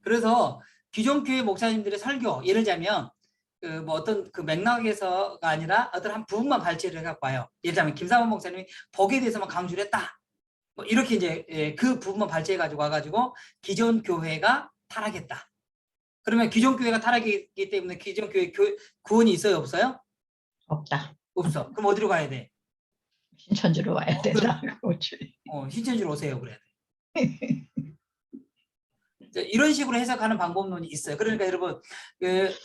그래서 기존 교회 목사님들의 설교, 예를 들자면 그 뭐 어떤 그 맥락에서가 아니라 어떤 한 부분만 발췌를 해갖고 와요. 예를 들자면 김사원 목사님이 복에 대해서만 강조를 했다. 뭐 이렇게 이제 그 부분만 발췌해가지고 와가지고 기존 교회가 타락했다. 그러면 기존 교회가 타락이기 때문에 기존 교회 구원이 있어요, 없어요? 없다. 없어. 그럼 어디로 가야 돼? 신천지로 와야 된다. 신천지로 오세요, 그래야 돼. 이런 식으로 해석하는 방법론이 있어요. 그러니까 여러분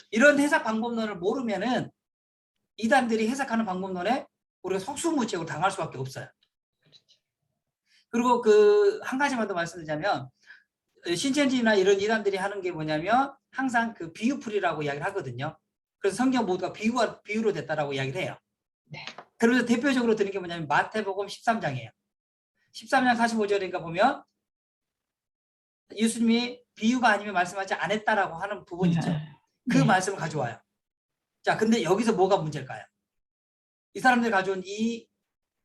이런 해석 방법론을 모르면은 이단들이 해석하는 방법론에 우리가 속수무책으로 당할 수밖에 없어요. 그리고 그 한 가지만 더 말씀드리자면 신천지나 이런 이단들이 하는 게 뭐냐면 항상 그 비유풀이라고 이야기를 하거든요. 그래서 성경 모두가 비유로 됐다라고 이야기를 해요. 네. 그러면서 대표적으로 드는 게 뭐냐면 마태복음 13장이에요. 13장 45절인가 보면 예수님이 비유가 아니면 말씀하지 않았다라고 하는 부분 있죠. 그 말씀을 가져와요. 자, 근데 여기서 뭐가 문제일까요? 이 사람들이 가져온 이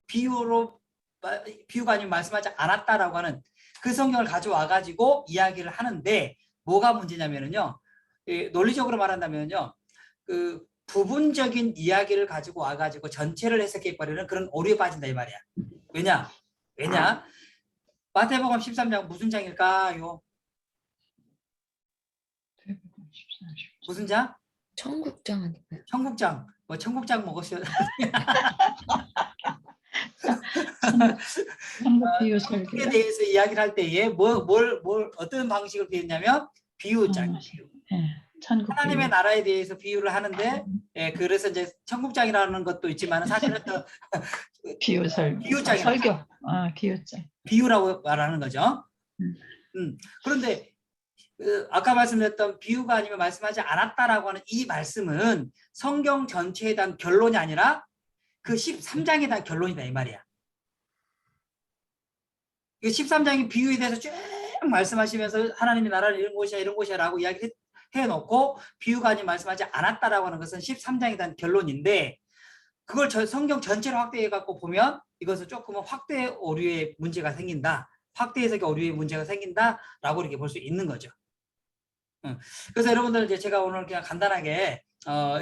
비유가 아니면 말씀하지 않았다라고 하는 그 성경을 가져와 가지고 이야기를 하는데 뭐가 문제냐면요. 논리적으로 말한다면요. 그 부분적인 이야기를 가지고 와 가지고 전체를 해석해 버리는 그런 오류에 빠진다 이 말이야. 왜냐? 마태복음 13장 무슨 장일까요? 무슨 장? 청국장 아닐까요? 청국장. 뭐 청국장 먹었어요. 비유설교에 대해서 이야기를 할 때에 어떤 방식을 비했냐면 비유장. 하나님의 나라에 대해서 비유를 하는데 그래서 이제 청국장이라는 것도 있지만 사실은 또 비유장이 설교. 비유장. 비유라고 말하는 거죠. 그런데 아까 말씀드렸던 비유가 아니면 말씀하지 않았다라고 하는 이 말씀은 성경 전체에 대한 결론이 아니라 그 13장에 대한 결론이다 이 말이야. 13장의 비유에 대해서 쭉 말씀하시면서 하나님의 나라는 이런 곳이야 이런 곳이야 라고 이야기를 해놓고 비유가 아니면 말씀하지 않았다라고 하는 것은 13장에 대한 결론인데 그걸 성경 전체로 확대해 갖고 보면 이것은 조금은 확대 오류의 문제가 생긴다. 확대 해석의 오류의 문제가 생긴다라고 이렇게 볼 수 있는 거죠. 그래서 여러분들 이제 제가 오늘 그냥 간단하게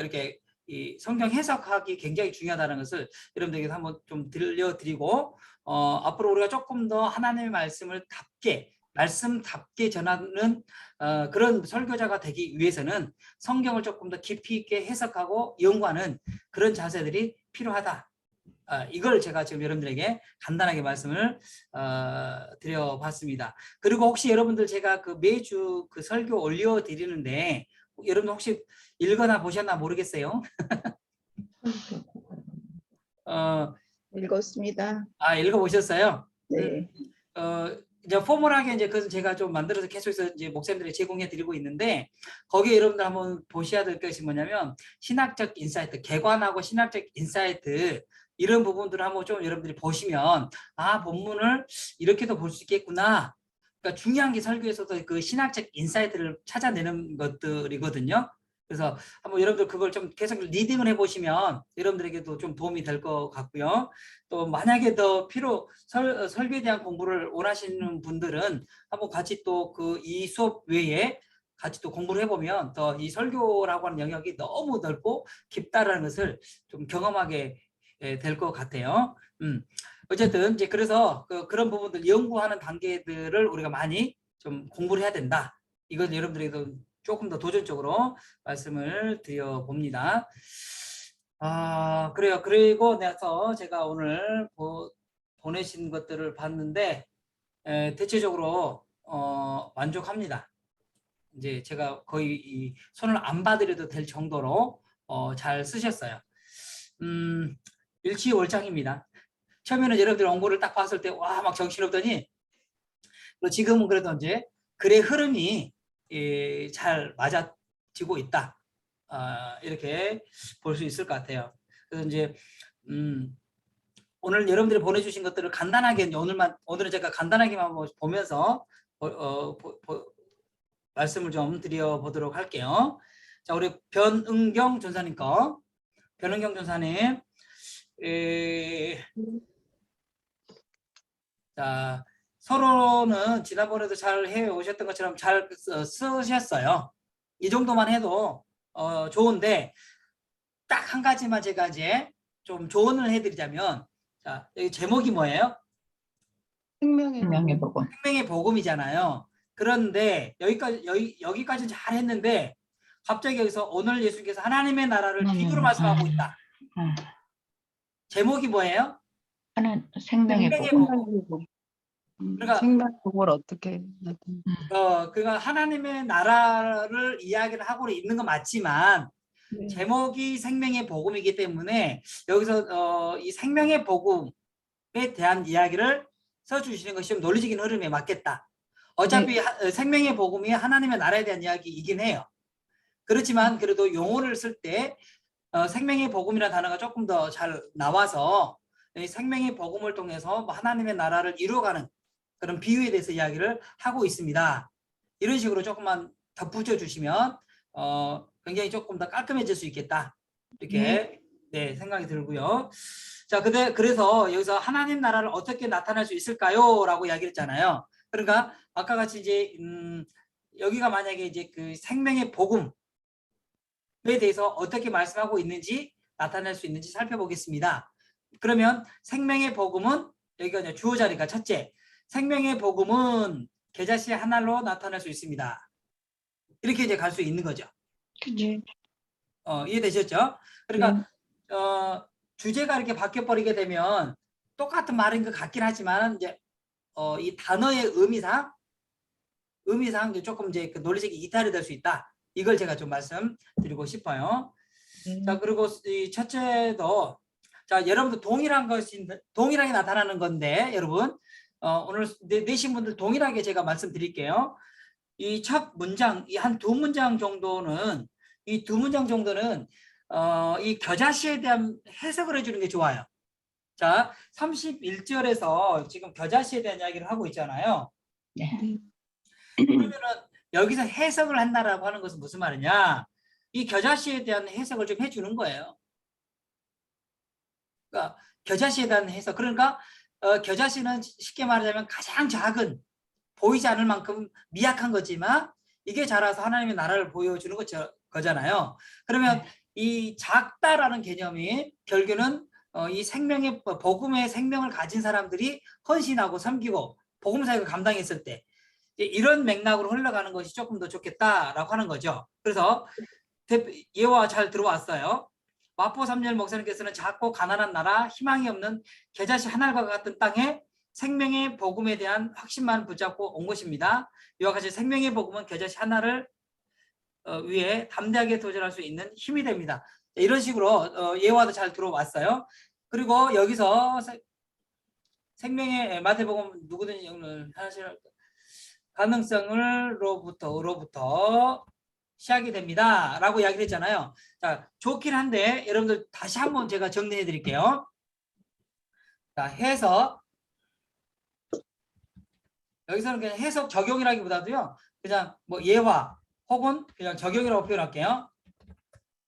이렇게 이 성경 해석하기 굉장히 중요하다는 것을 여러분들에게 한번 좀 들려드리고 앞으로 우리가 조금 더 하나님의 말씀을 말씀답게 전하는 그런 설교자가 되기 위해서는 성경을 조금 더 깊이 있게 해석하고 연구하는 그런 자세들이 필요하다. 이걸 제가 지금 여러분들에게 간단하게 말씀을 드려봤습니다. 그리고 혹시 여러분들 제가 그 매주 그 설교 올려드리는데 여러분 혹시 읽거나 보셨나 모르겠어요. 읽었습니다. 읽어보셨어요? 네. 이제 포멀하게 이제 그것은 제가 좀 만들어서 계속해서 이제 목사님들이 제공해 드리고 있는데 거기에 여러분들 한번 보셔야 될 것이 뭐냐면 신학적 인사이트, 개관하고 신학적 인사이트 이런 부분들을 한번 좀 여러분들이 보시면 본문을 이렇게도 볼 수 있겠구나. 그러니까 중요한 게 설교에서도 그 신학적 인사이트를 찾아내는 것들이거든요. 그래서 한번 여러분들 그걸 좀 계속 리딩을 해보시면 여러분들에게도 좀 도움이 될 것 같고요. 또 만약에 더 설교에 대한 공부를 원하시는 분들은 한번 같이 또 그 이 수업 외에 같이 또 공부를 해보면 더 이 설교라고 하는 영역이 너무 넓고 깊다라는 것을 좀 경험하게 될 것 같아요. 어쨌든 이제 그래서 그런 부분들 연구하는 단계들을 우리가 많이 좀 공부를 해야 된다. 이건 여러분들에게도 조금 더 도전적으로 말씀을 드려봅니다. 그래요. 그리고 나서 제가 오늘 보내신 것들을 봤는데 대체적으로 만족합니다. 이제 제가 거의 손을 안 봐드려도 될 정도로 잘 쓰셨어요. 일치월장입니다. 처음에는 여러분들 원고를 딱 봤을 때 와 막 정신없더니 지금은 그래도 이제 글의 흐름이 잘 맞아지고 있다. 이렇게 볼 수 있을 것 같아요. 그래서 이제 오늘 여러분들이 보내주신 것들을 간단하게 오늘은 제가 간단하게만 보면서 말씀을 좀 드려보도록 할게요. 자, 우리 변은경 전사님 거. 변은경 전사님. 자, 서론은 지난번에도 잘 해오셨던 것처럼 잘 쓰셨어요. 이 정도만 해도 좋은데 딱 한 가지만 제가 이제 좀 조언을 해드리자면, 자, 여기 제목이 뭐예요? 생명의 복음. 생명의 복음이잖아요. 그런데 여기까지는 잘 했는데 갑자기 여기서 오늘 예수님께서 하나님의 나라를 비유로 말씀하고 있다. 제목이 뭐예요? 하나 생명의 생명의 복음. 복음. 그러니까 생명복을 어떻게 나타내? 그가 하나님의 나라를 이야기를 하고 있는 건 맞지만 제목이 생명의 복음이기 때문에 여기서 이 생명의 복음에 대한 이야기를 써주시는 것이 좀 논리적인 흐름에 맞겠다. 어차피 생명의 복음이 하나님의 나라에 대한 이야기이긴 해요. 그렇지만 그래도 용어를 쓸 때 생명의 복음이라는 단어가 조금 더 잘 나와서 이 생명의 복음을 통해서 하나님의 나라를 이루어가는 그런 비유에 대해서 이야기를 하고 있습니다. 이런 식으로 조금만 덧붙여 주시면 굉장히 조금 더 깔끔해질 수 있겠다. 이렇게 네, 생각이 들고요. 자, 그래서 여기서 하나님 나라를 어떻게 나타낼 수 있을까요? 라고 이야기를 했잖아요. 그러니까 아까 같이 이제 여기가 만약에 이제 그 생명의 복음에 대해서 어떻게 말씀하고 있는지 나타낼 수 있는지 살펴보겠습니다. 그러면 생명의 복음은 여기가 이제 주어 자리가 첫째, 생명의 복음은 계자씨 하나로 나타낼 수 있습니다. 이렇게 이제 갈 수 있는 거죠. 네. 이해되셨죠? 그러니까 주제가 이렇게 바뀌어 버리게 되면 똑같은 말인 것 같긴 하지만 이제 이 단어의 의미상 이제 조금 이제 그 논리적인 이탈이 될 수 있다. 이걸 제가 좀 말씀드리고 싶어요. 자, 그리고 이 첫째도 자, 여러분들 동일하게 나타나는 건데 여러분 오늘 내신 분들 동일하게 제가 말씀드릴게요. 이 첫 문장, 이 한 두 문장 정도는 이 겨자씨에 대한 해석을 해주는 게 좋아요. 자, 31절에서 지금 겨자씨에 대한 이야기를 하고 있잖아요. 네. 그러면은 여기서 해석을 한다라고 하는 것은 무슨 말이냐? 이 겨자씨에 대한 해석을 좀 해주는 거예요. 그러니까 겨자씨에 대한 해석. 그러니까 겨자씨는 쉽게 말하자면 가장 작은 보이지 않을 만큼 미약한 거지만 이게 자라서 하나님의 나라를 보여주는 거잖아요. 그러면 이 작다라는 개념이 결국은 이 생명의 복음의 생명을 가진 사람들이 헌신하고 섬기고 복음 사역을 감당했을 때 이런 맥락으로 흘러가는 것이 조금 더 좋겠다라고 하는 거죠. 그래서 예와 잘 들어왔어요. 마포 3년 목사님께서는 작고 가난한 나라, 희망이 없는 겨자씨 하늘과 같은 땅에 생명의 복음에 대한 확신만 붙잡고 온 것입니다. 이와 같이 생명의 복음은 겨자씨 하나를 위해 담대하게 도전할 수 있는 힘이 됩니다. 이런 식으로 예화도 잘 들어왔어요. 그리고 여기서 생명의 마태복음 누구든지 하나씩 가능성으로부터 시작이 됩니다. 라고 이야기를 했잖아요. 자, 좋긴 한데 여러분들 다시 한번 제가 정리해 드릴게요. 자, 해석. 여기서는 그냥 해석 적용이라기보다도요. 그냥 뭐 예화 혹은 그냥 적용이라고 표현할게요.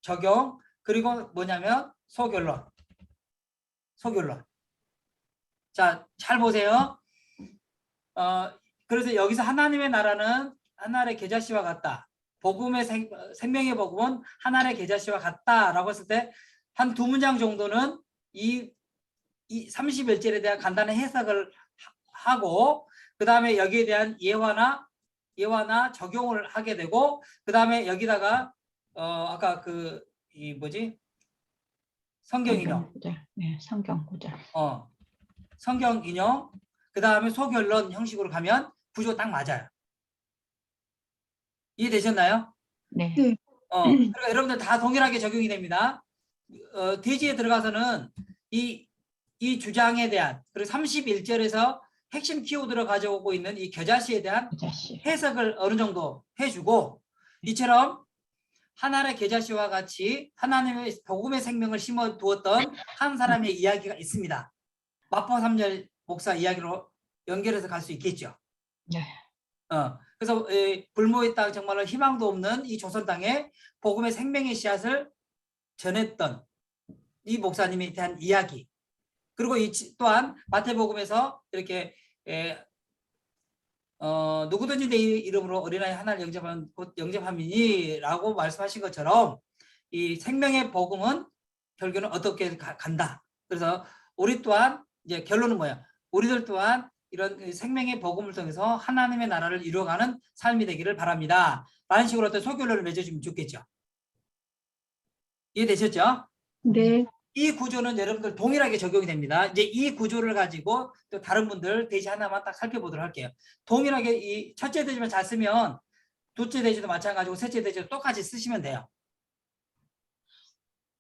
적용. 그리고 뭐냐면 소결론. 자, 잘 보세요. 그래서 여기서 하나님의 나라는 하나의 계자씨와 같다. 복음의 생명의 복음은 하나의 계자씨와 같다라고 했을 때 한 두 문장 정도는 이 31절에 대한 간단한 해석을 하고 그 다음에 여기에 대한 예화나 적용을 하게 되고 그 다음에 여기다가 아까 이 뭐지 성경 인용, 네, 성경 구절. 성경 인용, 그 다음에 소결론 형식으로 가면 구조 딱 맞아요. 이해되셨나요? 네. 그러니까 여러분들 다 동일하게 적용이 됩니다. 대지에 들어가서는 이 주장에 대한 그리고 31절에서 핵심 키워드로 가져오고 있는 이 겨자씨에 대한 겨자씨. 해석을 어느 정도 해주고 이처럼 하나의 겨자씨와 같이 하나님의 복음의 생명을 심어 두었던 한 사람의 이야기가 있습니다. 마포 3년 목사 이야기로 연결해서 갈 수 있겠죠. 네. 그래서 불모의 땅 정말로 희망도 없는 이 조선 땅에 복음의 생명의 씨앗을 전했던 이 목사님에 대한 이야기. 그리고 또한 마태복음에서 이렇게 누구든지 내 이름으로 어린아이 하나를 영접하면 곧 영접함이니라고 말씀하신 것처럼 이 생명의 복음은 결국은 어떻게 간다. 그래서 우리 또한 이제 결론은 뭐야? 우리들 또한 이런 생명의 복음을 통해서 하나님의 나라를 이루어가는 삶이 되기를 바랍니다. 라는 식으로 어떤 소결론을 맺어주면 좋겠죠. 이해되셨죠? 네. 이 구조는 여러분들 동일하게 적용이 됩니다. 이제 이 구조를 가지고 또 다른 분들 대지 하나만 딱 살펴보도록 할게요. 동일하게 이 첫째 대지만 잘 쓰면 둘째 대지도 마찬가지고 셋째 대지도 똑같이 쓰시면 돼요.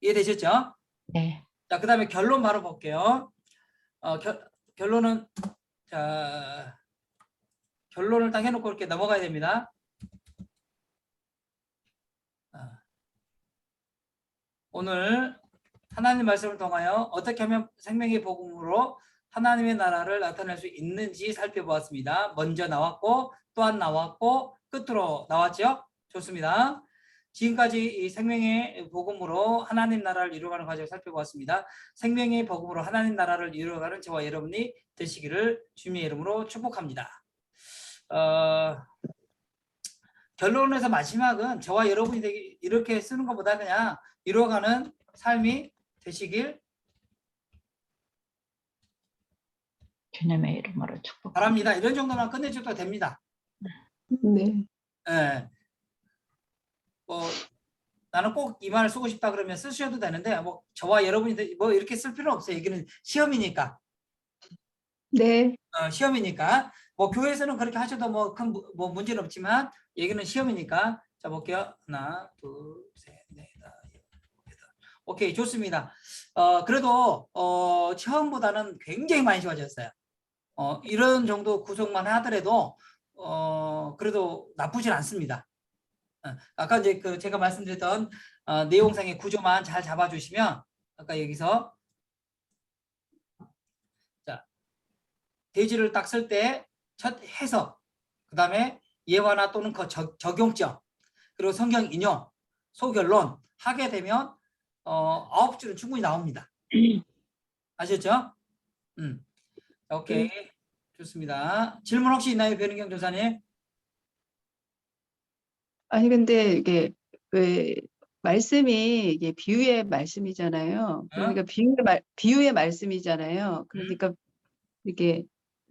이해되셨죠? 네. 자, 그 다음에 결론 바로 볼게요. 결론은 자, 결론을 딱 해놓고 이렇게 넘어가야 됩니다. 오늘 하나님 말씀을 통하여 어떻게 하면 생명의 복음으로 하나님의 나라를 나타낼 수 있는지 살펴보았습니다. 먼저 나왔고 또한 나왔고 끝으로 나왔죠? 좋습니다. 지금까지 이 생명의 복음으로 하나님 나라를 이루어가는 과정을 살펴보았습니다. 생명의 복음으로 하나님 나라를 이루어가는 저와 여러분이 되시기를 주님의 이름으로 축복합니다. 결론에서 마지막은 저와 여러분이 이렇게 쓰는 것보다 그냥 이루어가는 삶이 되시길 주님의 이름으로 축복. 바랍니다. 이런 정도만 끝내줘도 됩니다. 네. 예. 뭐 나는 꼭 이 말을 쓰고 싶다 그러면 쓰셔도 되는데 뭐 저와 여러분이 뭐 이렇게 쓸 필요는 없어요. 여기는 시험이니까. 네. 시험이니까 뭐 교회에서는 그렇게 하셔도 뭐 큰 뭐 문제는 없지만 여기는 시험이니까. 자 볼게요. 하나, 둘, 셋, 넷, 다섯, 여섯. 오케이, 좋습니다. 그래도 처음보다는 굉장히 많이 좋아졌어요. 이런 정도 구성만 하더라도 그래도 나쁘진 않습니다. 아까 이제 그 제가 말씀드렸던 내용상의 구조만 잘 잡아주시면 아까 여기서 자 대지를 딱 쓸 때 첫 해석, 그 다음에 예화나 또는 그 적용점, 그리고 성경 인용, 소결론 하게 되면 9줄은 충분히 나옵니다. 아셨죠? 오케이. 좋습니다. 질문 혹시 있나요, 변은경 조사님? 아니 근데 이게 왜 말씀이 이게 비유의 말씀이잖아요. 그러니까 비유의 말씀이잖아요. 그러니까 이게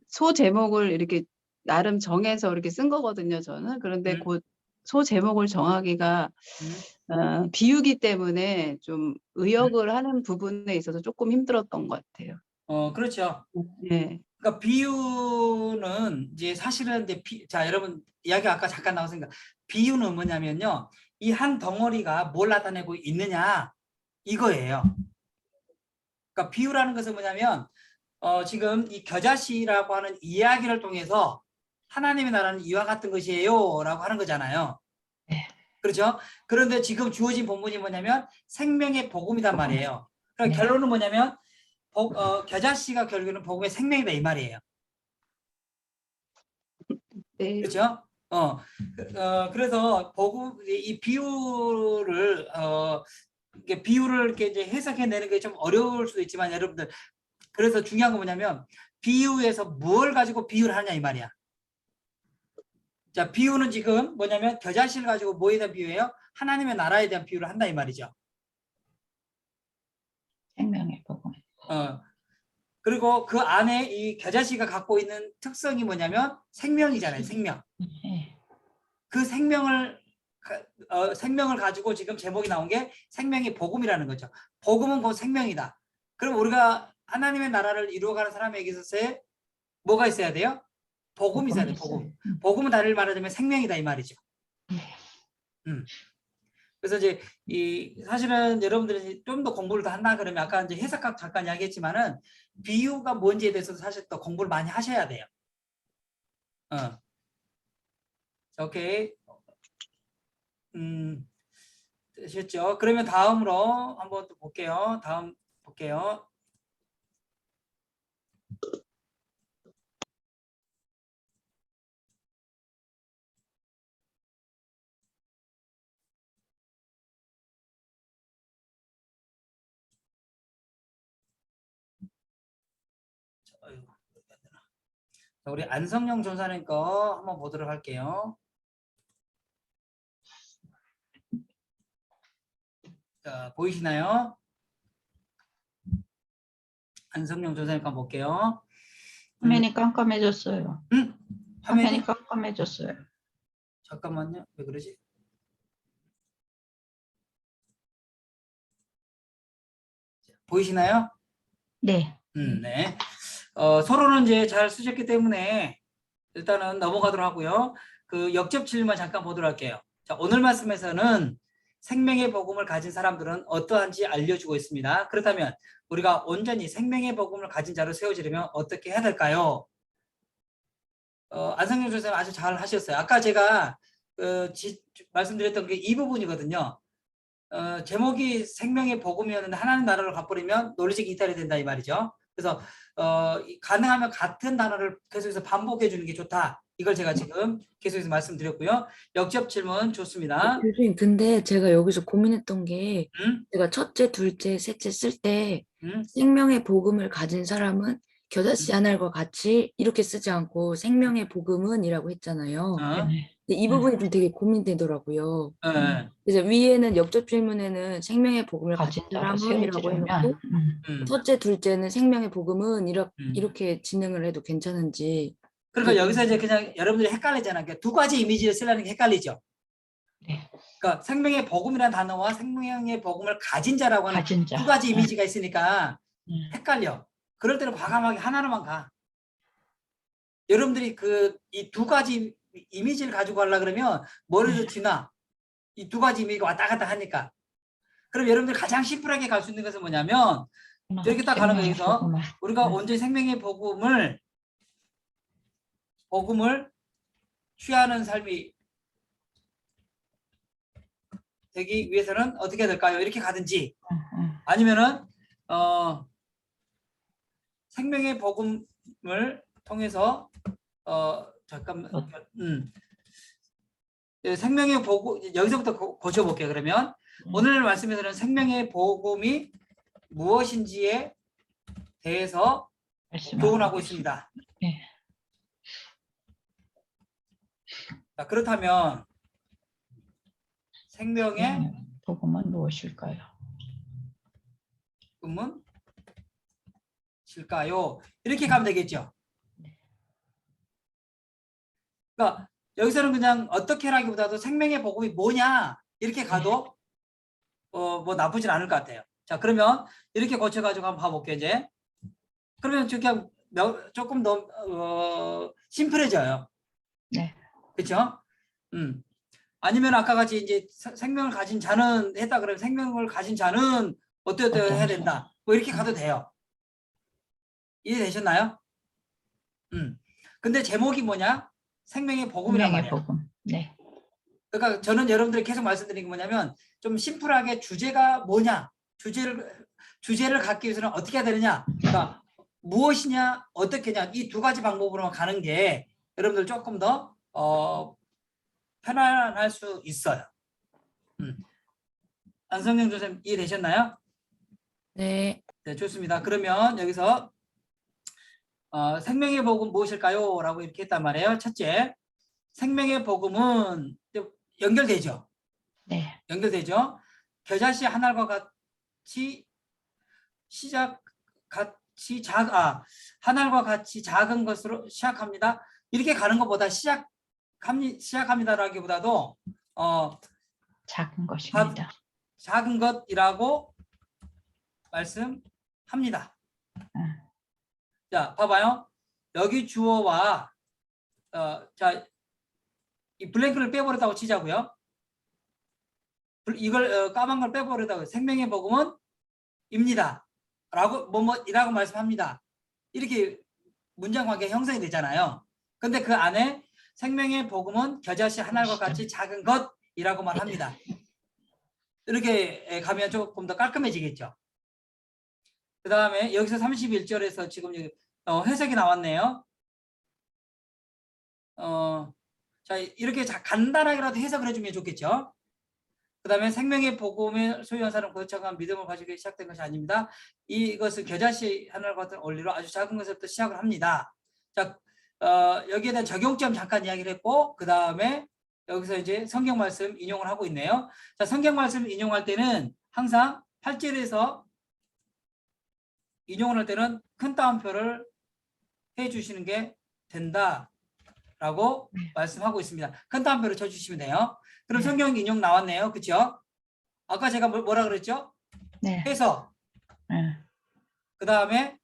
소 제목을 이렇게 나름 정해서 이렇게 쓴 거거든요, 저는. 그런데 그 소 제목을 정하기가 비유기 때문에 좀 의역을 하는 부분에 있어서 조금 힘들었던 것 같아요. 그렇죠. 네. 그러니까 비유는 이제 사실은 이제 자 여러분 이야기 아까 잠깐 나왔으니까 비유는 뭐냐면요, 이 한 덩어리가 뭘 나타내고 있느냐 이거예요. 그러니까 비유라는 것은 뭐냐면 지금 이 겨자씨라고 하는 이야기를 통해서 하나님의 나라는 이와 같은 것이에요 라고 하는 거잖아요. 네. 그렇죠? 그런데 지금 주어진 본문이 뭐냐면 생명의 복음이란 말이에요. 그러니까 네. 결론은 뭐냐면 겨자씨가 결국에는 복음의 생명이다 이 말이에요. 네. 그렇죠? 그래서 복음 이 비유를 이렇게 이제 해석해내는 게 좀 어려울 수도 있지만 여러분들, 그래서 중요한 건 뭐냐면 비유에서 뭘 가지고 비유를 하냐 이 말이야. 자, 비유는 지금 뭐냐면 겨자씨를 가지고 뭐에 대한 비유예요? 하나님의 나라에 대한 비유를 한다 이 말이죠. 생명의 복음. 그리고 그 안에 이 겨자씨가 갖고 있는 특성이 뭐냐면 생명이잖아요. 생명. 네. 그 생명을 가지고 지금 제목이 나온 게 생명의 복음이라는 거죠. 복음은 곧 생명이다. 그럼 우리가 하나님의 나라를 이루어가는 사람에게 있어서 뭐가 있어야 돼요? 복음이 있어야 돼요. 복음. 복음은 다를 말하자면 생명이다 이 말이죠. 그래서 이제 사실은 여러분들이 좀 더 공부를 더 한다 그러면 아까 이제 해석학 잠깐 이야기했지만은 비유가 뭔지에 대해서도 사실 또 공부를 많이 하셔야 돼요. 오케이. 되셨죠? 그러면 다음으로 한번 또 볼게요. 다음 볼게요. 자, 우리 안성영 전사님 거 한번 보도록 할게요. 자, 보이시나요? 안성영 전사님 거 볼게요. 화면이 깜깜해졌어요. 화면이 화면이 깜깜해졌어요. 잠깐만요. 왜 그러지? 자, 보이시나요? 네. 네. 서로는 이제 잘 쓰셨기 때문에 일단은 넘어가도록 하고요. 그 역접 질문 잠깐 보도록 할게요. 자, 오늘 말씀에서는 생명의 복음을 가진 사람들은 어떠한지 알려주고 있습니다. 그렇다면 우리가 온전히 생명의 복음을 가진 자로 세워지려면 어떻게 해야 될까요? 안성영 선생님 아주 잘 하셨어요. 아까 제가 말씀드렸던 게 이 부분이거든요. 제목이 생명의 복음이었는데 하나님 나라를 갚버리면 논리적 이탈이 된다 이 말이죠. 그래서 가능하면 같은 단어를 계속해서 반복해 주는 게 좋다. 이걸 제가 지금 계속해서 말씀드렸고요. 역접 질문 좋습니다. 교수님, 근데 제가 여기서 고민했던 게 음? 제가 첫째, 둘째, 셋째 쓸 때 음? 생명의 복음을 가진 사람은 겨자씨 하나과 같이 이렇게 쓰지 않고 생명의 복음은이라고 했잖아요. 어? 네. 근데 이 부분이 좀 되게 고민되더라고요. 네. 그래서 위에는 역접 질문에는 생명의 복음을 가진 가진 자로 사람은이라고 세워지려면 해놓고 음. 첫째, 둘째는 생명의 복음은 음. 이렇게 진행을 해도 괜찮은지. 그러니까 네. 여기서 이제 그냥 여러분들이 헷갈리잖아요. 그러니까 두 가지 이미지를 쓰려는 게 헷갈리죠. 네. 그러니까 생명의 복음이라는 단어와 생명의 복음을 가진 자라고 하는 가진 자. 두 가지 이미지가 있으니까 네. 헷갈려. 그럴 때는 과감하게 하나로만 가. 여러분들이 이 두 가지 이미지를 가지고 가려 그러면 머리도 지나 이 두 가지 이미지가 왔다 갔다 하니까. 그럼 여러분들 가장 심플하게 갈 수 있는 것은 뭐냐면 이렇게 딱 가는 거예요. 그래서 복음을. 우리가 네. 온전히 생명의 복음을 취하는 삶이 되기 위해서는 어떻게 해야 될까요? 이렇게 가든지 아니면은 생명의 복음을 통해서 잠깐만 생명의 복음 여기서부터 고쳐볼게요. 그러면 오늘 말씀에서는 생명의 복음이 무엇인지에 대해서 교훈하고 있습니다. 네. 자, 그렇다면 생명의 복음은 무엇일까요? 복음은 실까요? 이렇게 가면 되겠죠. 그러니까 여기서는 그냥 어떻게 하라기보다도 생명의 복음이 뭐냐 이렇게 가도 뭐 나쁘진 않을 것 같아요. 자, 그러면 이렇게 고쳐가지고 한번 봐볼게요. 이제 그러면 그냥 조금 더 심플해져요. 네. 그렇죠? 아니면 아까 같이 이제 생명을 가진 자는 했다 그러면 생명을 가진 자는 어떻게 해야 된다. 뭐 이렇게 가도 돼요. 이해되셨나요? 근데 제목이 뭐냐? 생명의 복음이란 말이에요. 복음. 네. 그러니까 저는 여러분들이 계속 말씀드린 게 뭐냐면 좀 심플하게 주제가 뭐냐? 주제를 갖기 위해서는 어떻게 해야 되느냐? 그러니까 무엇이냐, 어떻게냐 이 두 가지 방법으로만 가는 게 여러분들 조금 더 편안할 수 있어요. 안성영 선생님 이해되셨나요? 네. 네, 좋습니다. 그러면 여기서 생명의 복음 무엇일까요? 라고 이렇게 했단 말이에요. 첫째, 생명의 복음은 연결되죠. 네. 연결되죠. 겨자씨 하나과 같이 하나과 같이 작은 것으로 시작합니다. 이렇게 가는 것보다 시작합니다라기보다도 작은 것입니다. 작은 것이라고 말씀합니다. 자, 봐봐요. 여기 주어와 자, 이 블랭크를 빼버렸다고 치자고요. 이걸 까만 걸 빼버렸다고 생명의 복음은 입니다. 라고 뭐뭐이라고 말씀합니다. 이렇게 문장 관계가 형성이 되잖아요. 근데 그 안에 생명의 복음은 겨자씨 하나과 같이 작은 것이라고 말합니다. 이렇게 가면 조금 더 깔끔해지겠죠. 그 다음에 여기서 31절에서 지금 해석이 나왔네요. 자, 이렇게 간단하게라도 해석을 해주면 좋겠죠. 그 다음에 생명의 복음을 소유한 사람 거창한 믿음을 가지고 시작된 것이 아닙니다. 이것은 겨자씨 하나와 같은 원리로 아주 작은 것부터 시작을 합니다. 자, 여기에 대한 적용점 잠깐 이야기를 했고 그 다음에 여기서 이제 성경 말씀 인용을 하고 있네요. 자, 성경 말씀 인용할 때는 항상 8절에서 인용을 할 때는 큰 따옴표를 해 주시는 게 된다라고 말씀하고 있습니다. 큰 따옴표를 쳐 주시면 돼요. 그럼 성경 인용 나왔네요. 그렇죠? 아까 제가 뭐라 그랬죠? 네. 해석. 그 다음에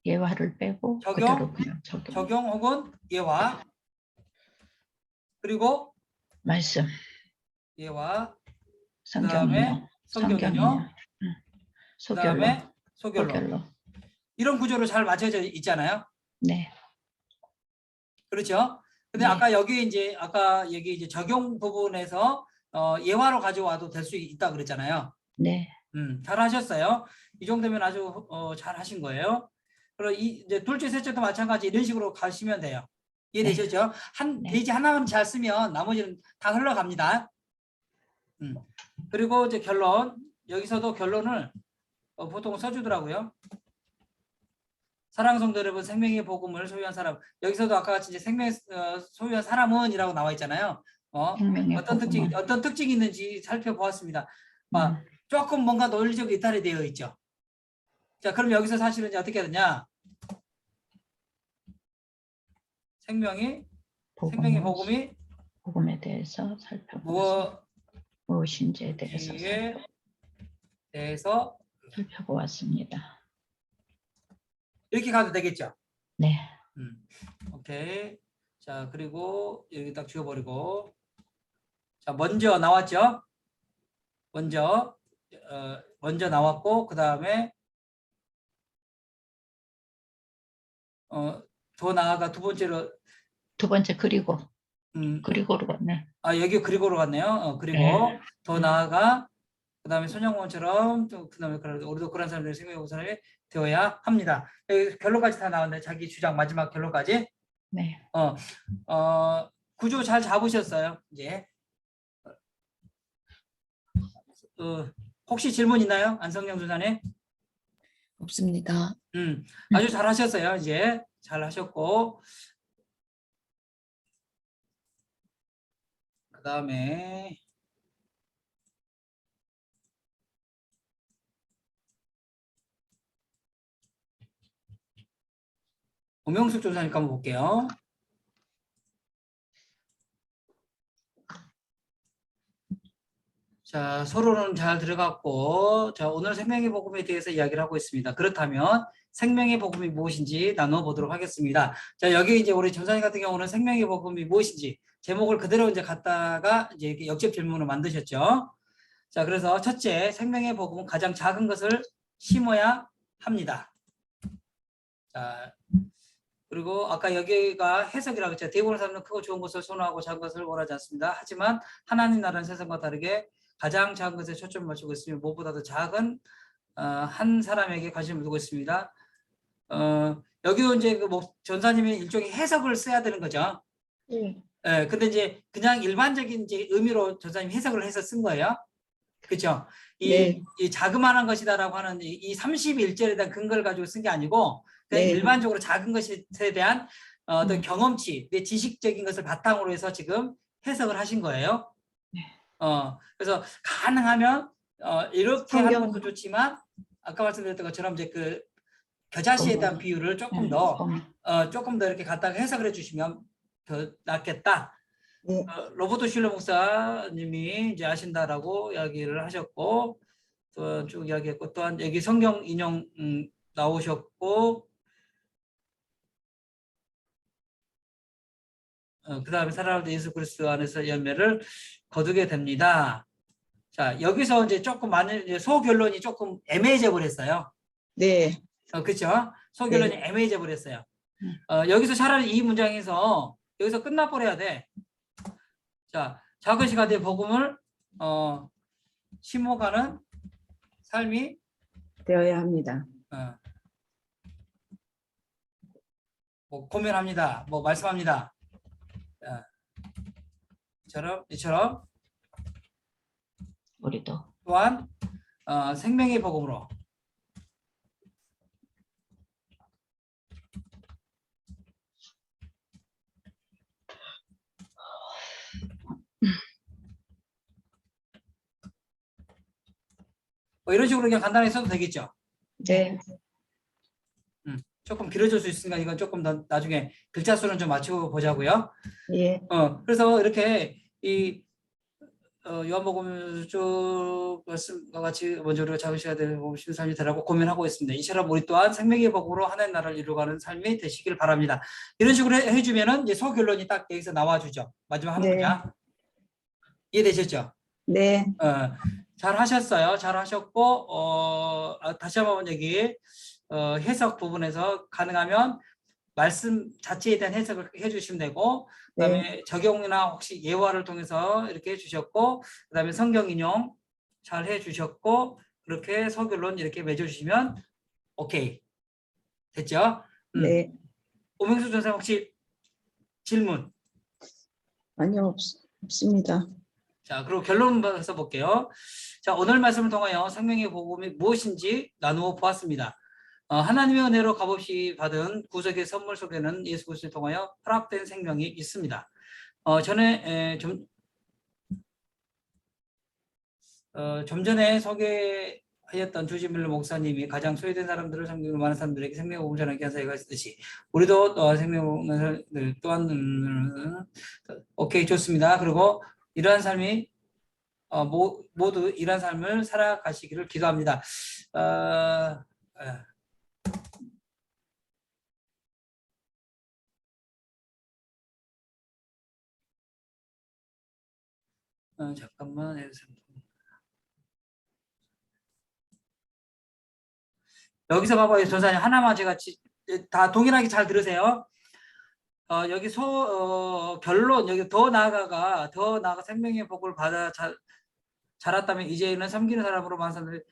예화를 빼고 적용, 그대로 그냥 적용 혹은 예화. 그리고 말씀. 예화. 성경 그다음에 인용. 성경 성경 인용. 인용. 그다음에 소결로. 소결로. 이런 구조로 잘 맞춰져 있잖아요. 네. 그렇죠? 근데 네. 아까 여기 이제 적용 부분에서 예화로 가져와도 될 수 있다 그랬잖아요. 네. 잘 하셨어요. 이 정도면 아주 잘 하신 거예요. 그리고 이제 둘째, 셋째도 마찬가지 이런 식으로 가시면 돼요. 이해되셨죠? 네. 페이지 하나만 잘 쓰면 나머지는 다 흘러갑니다. 그리고 이제 결론. 여기서도 결론을 보통 써주더라고요. 사랑하는 성도 여러분, 생명의 복음을 소유한 사람. 여기서도 아까 같이 이제 생명 소유한 사람은이라고 나와 있잖아요. 어떤 특징이 있는지 살펴보았습니다. 조금 뭔가 논리적 이탈이 되어 있죠. 자, 그럼 여기서 사실은 이제 어떻게 되냐? 생명의 복음에 대해서 살펴보았습니다. 무엇인지에 대해서 살펴보았습니다. 이렇게 가도 되겠죠? 네. 오케이. 자, 그리고 여기 딱 지워버리고. 자, 먼저 나왔죠? 먼저 나왔고, 그 다음에 더 나아가 두 번째 그리고로 갔네. 여기 그리고로 갔네요. 그리고 네. 더 나아가 그 다음에 손영원처럼 또 그 다음에 우리도 그런 사람들이 생명의 사람이 되어야 합니다. 여기 결론까지 다 나왔는데 자기 주장 마지막 결론까지. 네. 구조 잘 잡으셨어요. 이제 혹시 질문 있나요, 안성영 조사님? 없습니다. 아주 잘 하셨어요. 이제 잘 하셨고, 그 다음에 오명숙 조사님 한번 볼게요. 자, 서로는 잘 들어갔고, 자, 오늘 생명의 복음에 대해서 이야기를 하고 있습니다. 그렇다면 생명의 복음이 무엇인지 나눠보도록 하겠습니다. 자, 여기 이제 우리 전사님 같은 경우는 생명의 복음이 무엇인지 제목을 그대로 이제 갖다가 이제 이렇게 역집 질문을 만드셨죠. 자, 그래서 첫째, 생명의 복음은 가장 작은 것을 심어야 합니다. 자, 그리고 아까 여기가 해석이라고 했죠. 대부분의 사람은 크고 좋은 것을 선호하고 작은 것을 원하지 않습니다. 하지만 하나님 나라는 세상과 다르게 가장 작은 것에 초점을 맞추고 있으며 무엇보다도 작은 한 사람에게 관심을 두고 있습니다. 여기도 이제 그 전사님이 일종의 해석을 써야 되는 거죠. 예, 근데 이제 그냥 일반적인 이제 의미로 전사님이 해석을 해서 쓴 거예요. 그렇죠? 이 자그마한 것이다라고 하는 이 31절에 대한 근거를 가지고 쓴 게 아니고 그냥 일반적으로 작은 것에 대한 어떤 경험치, 내 지식적인 것을 바탕으로 해서 지금 해석을 하신 거예요. 그래서 가능하면 이렇게 하는 것도 좋지만 아까 말씀드렸던 것처럼 이제 그 겨자씨에 대한 비유를 조금 더 이렇게 갖다가 해석을 해주시면 더 낫겠다. 로버트 슐러 목사님이 이제 아신다라고 이야기를 하셨고 또 쭉 이야기했고 또한 여기 성경 인용 나오셨고 그 다음에 사랑할 때 예수 그리스도 안에서 열매를 거두게 됩니다. 자, 여기서 이제 조금 많은 소결론이 조금 애매해져 버렸어요. 네. 그렇죠? 소결론이 애매해져 버렸어요. 여기서 차라리 이 문장에서 여기서 끝나버려야 돼. 자, 작은 시간의 복음을 심어가는 삶이 되어야 합니다. 뭐 고민합니다. 뭐 말씀합니다. 이처럼 우리도 또한 생명의 복음으로 뭐 이런 식으로 그냥 간단하게 써도 되겠죠. 네. 조금 길어질 수 있으니까 이건 조금 더 나중에 글자 수는 좀 맞추고 보자고요. 예. 그래서 이렇게 이 요한복음 쭉 말씀과 같이 먼저 우리가 작으셔야 되는 몸신 삶이 되라고 고민하고 있습니다. 이처럼 우리 또한 생명의 복음으로 하나님 나라를 이루어가는 삶이 되시길 바랍니다. 이런 식으로 해주면은 이제 소결론이 딱 여기서 나와주죠. 마지막 한 네. 문장. 이해되셨죠? 네. 잘 하셨어요. 잘 하셨고, 다시 한번 여기, 해석 부분에서 가능하면 말씀 자체에 대한 해석을 해주시면 되고, 그 다음에 적용이나 혹시 예화를 통해서 이렇게 해주셨고, 그 다음에 성경 인용 잘 해주셨고, 그렇게 서결론 이렇게 맺어주시면, 오케이. 됐죠? 네. 오명수 전사 혹시 질문? 아니요, 없습니다. 자, 그리고 결론 써볼게요. 자, 오늘 말씀을 통하여 생명의 복음이 무엇인지 나누어 보았습니다. 하나님의 은혜로 값없이 받은 구속의 선물 속에는 예수 그리스도를 통하여 허락된 생명이 있습니다. 전에 좀 전에 소개하였던 주지밀러 목사님이 가장 소외된 사람들을 섬기고 많은 사람들에게 생명의 복음을 전하기 위한 사역을 했듯이 우리도 생명을 또한 오케이 좋습니다. 그리고 이러한 삶이 모두 이러한 삶을 살아가시기를 기도합니다. 잠깐만. 여기서 봐봐요. 전사님 하나만 제가 다 동일하게 잘 들으세요. 여기 결론 여기 더 나아가 생명의 복을 받아 자랐다면 이제는 섬기는 사람으로 많은 사람들이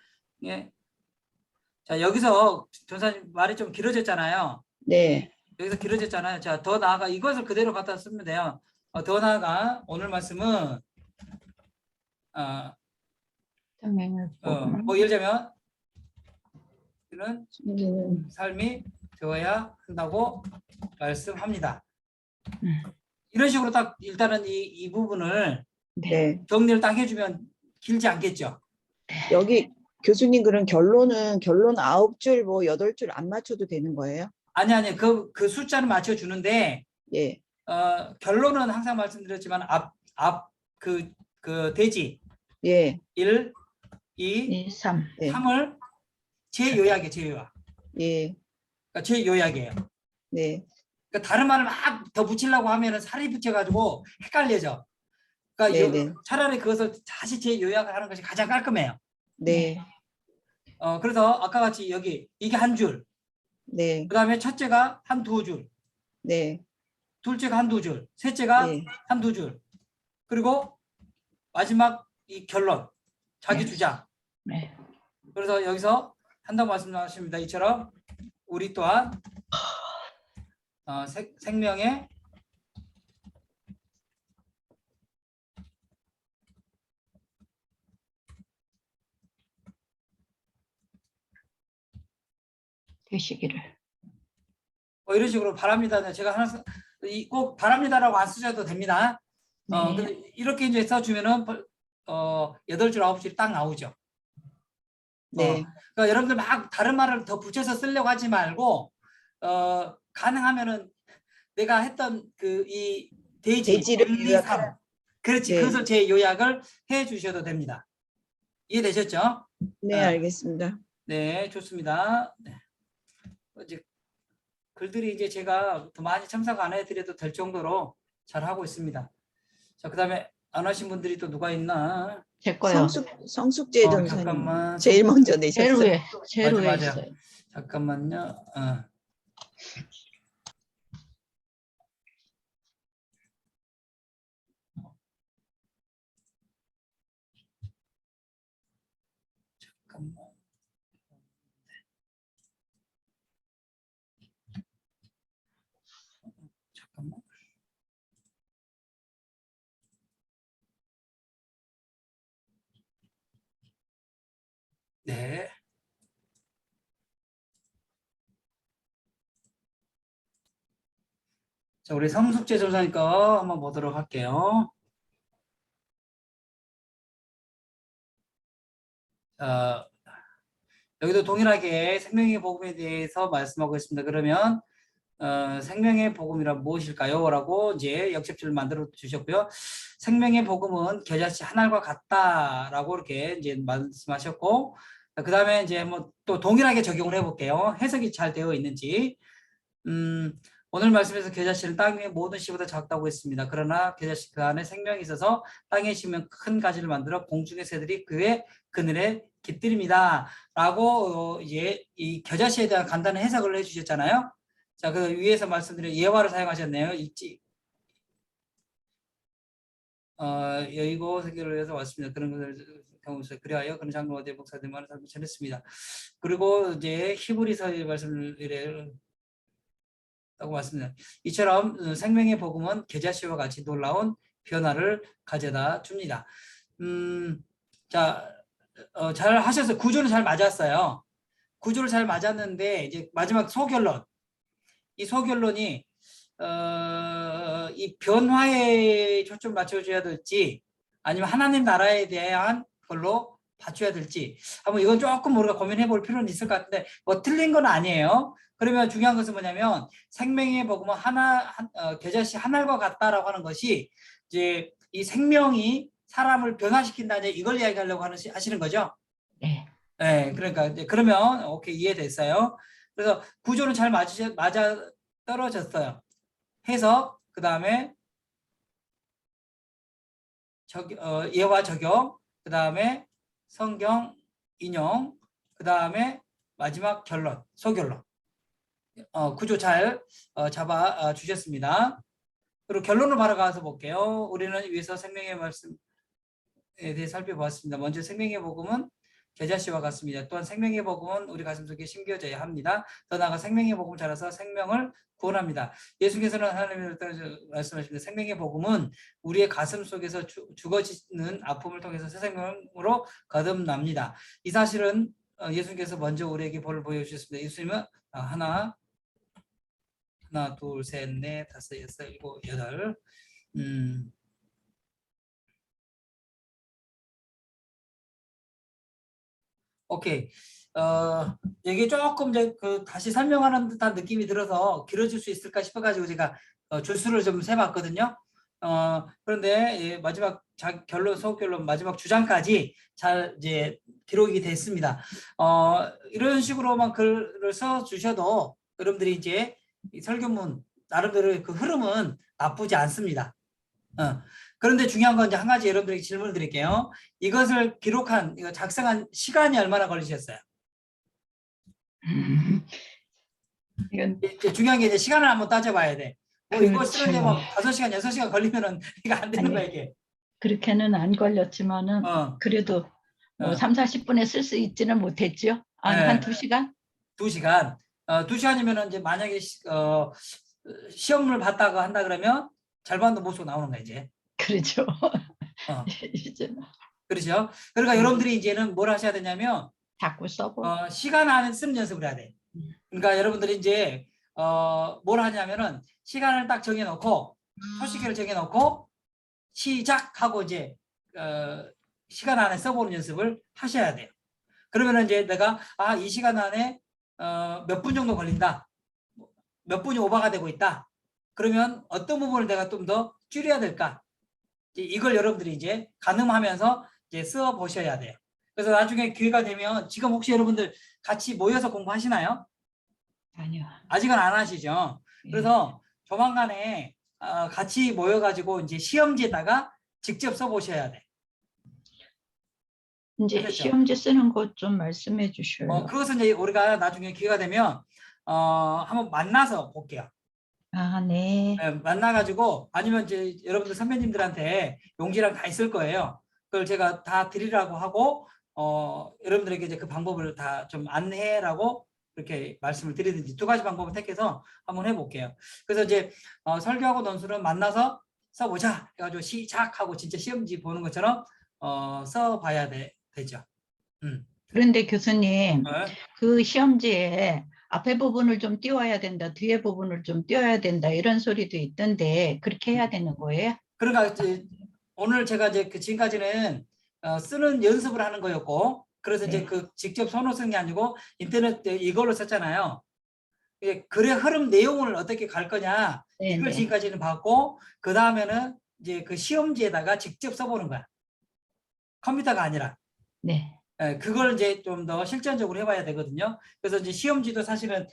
자 여기서 전사님 말이 좀 길어졌잖아요. 네. 여기서 길어졌잖아요. 자 더 나아가 이것을 그대로 갖다 쓰면 돼요. 더 나아가 오늘 말씀은 뭐 예를 들자면 이는 삶이 되어야 한다고 말씀합니다. 이런 식으로 딱 일단은 이 부분을 네. 정리를 딱 해주면 길지 않겠죠. 여기 교수님 그런 결론 9줄 뭐 8줄 안 맞춰도 되는 거예요? 아니 그 숫자는 맞춰주는데 예. 결론은 항상 말씀드렸지만 그 대지 예. 1, 2, 3. 3을 제요약이에요. 제요약. 예. 그러니까 제요약이에요. 네. 그러니까 다른 말을 막 더 붙이려고 하면은 살이 붙여가지고 헷갈려져. 그러니까 차라리 그것을 다시 제요약을 하는 것이 가장 깔끔해요. 네. 그래서 아까 같이 여기 이게 한 줄. 네. 그 다음에 첫째가 한 두 줄. 네. 둘째가 한 두 줄. 셋째가 네. 한 두 줄. 그리고 마지막 이 결론. 자기 네. 주장. 네. 그래서 여기서 한다고 말씀하십니다. 이처럼 우리 또한 생명의 되시기를. 이런 식으로 바랍니다. 제가 항상 꼭 바랍니다라고 안 쓰셔도 됩니다. 네. 근데 이렇게 이제 써주면은 8줄 9줄이 딱 나오죠. 네. 그러니까 여러분들 막 다른 말을 더 붙여서 쓰려고 하지 말고 가능하면은 내가 했던 이 대지를 1, 2, 3 그렇지. 네. 그것을 제 요약을 해 주셔도 됩니다. 이해되셨죠? 네, 알겠습니다. 네, 좋습니다. 네. 이제 글들이 이제 제가 더 많이 첨삭 안 해드려도 될 정도로 잘 하고 있습니다. 자, 그다음에 안 하신 분들이 또 누가 있나? 제 거요. 성숙재 전사님 잠깐만. 제일 먼저 제일 내셨어요. 위에. 제일 위에 맞아. 있어요. 잠깐만요. 잠깐만. 잠깐만. 네. 자, 우리 성숙재 전사님 거 한번 보도록 할게요. 자, 여기도 동일하게 생명의 복음에 대해서 말씀하고 있습니다. 그러면 생명의 복음이란 무엇일까요? 라고 이제 역cep지를 만들어 주셨고요. 생명의 복음은 겨자씨 한 알과 같다라고 이렇게 이제 말씀하셨고, 그 다음에 이제 뭐 또 동일하게 적용을 해볼게요. 해석이 잘 되어 있는지. 오늘 말씀에서 겨자씨는 땅 위의 모든 씨보다 작다고 했습니다. 그러나 겨자씨 그 안에 생명이 있어서 땅에 심으면 큰 가지를 만들어 공중의 새들이 그의 그늘에 깃들입니다. 라고 이제 이 겨자씨에 대한 간단한 해석을 해주셨잖아요. 자, 그 위에서 말씀드린 예화를 사용하셨네요. 여의고 세계를 위해서 왔습니다. 그런 것을 경우서 그리하여 그런 장로와 대목사들만을 삶을 전했습니다. 그리고 이제 히브리서의 말씀을 라고 말씀드립니다. 이처럼 생명의 복음은 겨자씨와 같이 놀라운 변화를 가져다 줍니다. 자, 잘 하셔서 구조는 잘 맞았어요. 구조를 잘 맞았는데 이제 마지막 소결론. 이 소결론이 이 변화에 초점 맞춰줘야 될지 아니면 하나님 나라에 대한 걸로 맞춰야 될지 한번 이건 조금 우리가 고민해 볼 필요는 있을 것 같은데 뭐 틀린 건 아니에요. 그러면 중요한 것은 뭐냐면 생명의 복음은 겨자씨 한 알과 같다라고 하는 것이 이제 이 생명이 사람을 변화시킨다는 이걸 이야기하려고 하시는 거죠. 네. 네, 그러니까 이제 그러면 오케이 이해됐어요. 그래서 구조는 잘 맞아 떨어졌어요. 해석 그 다음에 예화 적용 그 다음에 성경 인용 그 다음에 마지막 결론 소결론 구조 잘 잡아 주셨습니다. 그리고 결론을 바로 가서 볼게요. 우리는 위에서 생명의 말씀에 대해 살펴보았습니다. 먼저 생명의 복음은 겨자씨와 같습니다. 또한 생명의 복음은 우리 가슴속에 심겨져야 합니다. 더 나아가 생명의 복음을 자라서 생명을 구원합니다. 예수께서는 하나님을 말씀하십니다. 생명의 복음은 우리의 가슴 속에서 죽어지는 아픔을 통해서 새 생명으로 거듭납니다. 이 사실은 예수께서 먼저 우리에게 볼을 보여주셨습니다. 예수님은 하나, 둘, 셋, 넷, 다섯, 여섯, 일곱, 여덟. 오케이. 이게 조금 이제 다시 설명하는 듯한 느낌이 들어서 길어질 수 있을까 싶어가지고 제가 줄수를 좀 세봤거든요. 그런데 예, 마지막 결론, 소결론, 마지막 주장까지 잘 이제 기록이 됐습니다. 이런 식으로만 글을 써 주셔도 여러분들이 이제 이 설교문 나름대로 그 흐름은 나쁘지 않습니다. 그런데 중요한 건 이제 한 가지 여러분들에게 질문을 드릴게요. 이것을 기록한, 이거 작성한 시간이 얼마나 걸리셨어요? 이건 이제 중요한 게 이제 시간을 한번 따져봐야 돼. 뭐 이거 그렇죠. 쓰는데 뭐 5시간, 6시간 걸리면은 이거 안 되는 아니, 거야, 이게. 그렇게는 안 걸렸지만은 그래도 뭐 3, 40분에 쓸 수 있지는 못했죠. 한 2시간? 2시간. 2시간이면은 이제 만약에 시험을 봤다고 한다 그러면 절반도 못 쓰고 나오는 거야, 이제. 그렇죠. 이제 그렇죠. 그러니까 여러분들이 이제는 뭘 하셔야 되냐면 자꾸 써보. 시간 안에 쓰는 연습을 해야 돼. 그러니까 여러분들이 이제 뭘 하냐면은 시간을 딱 정해놓고 초시계를 정해놓고 시작하고 이제 시간 안에 써보는 연습을 하셔야 돼요. 그러면은 이제 내가 이 시간 안에 몇 분 정도 걸린다. 몇 분이 오버가 되고 있다. 그러면 어떤 부분을 내가 좀 더 줄여야 될까? 이걸 여러분들이 이제 가늠하면서 이제 써 보셔야 돼요. 그래서 나중에 기회가 되면 지금 혹시 여러분들 같이 모여서 공부하시나요? 아니요. 아직은 안 하시죠. 그래서 조만간에 같이 모여가지고 이제 시험지에다가 직접 써보셔야 돼. 이제 그렇죠? 시험지 쓰는 것 좀 말씀해 주셔요. 그것은 이제 우리가 나중에 기회가 되면 한번 만나서 볼게요. 네. 네, 만나가지고 아니면 이제 여러분들 선배님들한테 용지랑 다 있을 거예요. 그걸 제가 다 드리라고 하고 여러분들에게 이제 그 방법을 다 좀 안내라고 이렇게 말씀을 드리든지 두 가지 방법을 택해서 한번 해볼게요. 그래서 이제 설교하고 논술은 만나서 써보자 해가지고 시작하고 진짜 시험지 보는 것처럼 써봐야 되죠. 그런데 교수님, 네. 그 시험지에 앞에 부분을 좀 띄워야 된다, 뒤에 부분을 좀 띄워야 된다 이런 소리도 있던데 그렇게 해야 되는 거예요? 그러니까 이제 오늘 제가 이제 지금까지는 쓰는 연습을 하는 거였고 그래서 이제 네. 그 직접 손으로 쓴 게 아니고 인터넷 이걸로 썼잖아요. 이게 글의 흐름 내용을 어떻게 갈 거냐 네, 이걸 네. 지금까지는 봤고 그 다음에는 이제 그 시험지에다가 직접 써보는 거야. 컴퓨터가 아니라. 네. 예, 그걸 이제 좀 더 실전적으로 해봐야 되거든요. 그래서 이제 시험지도 사실은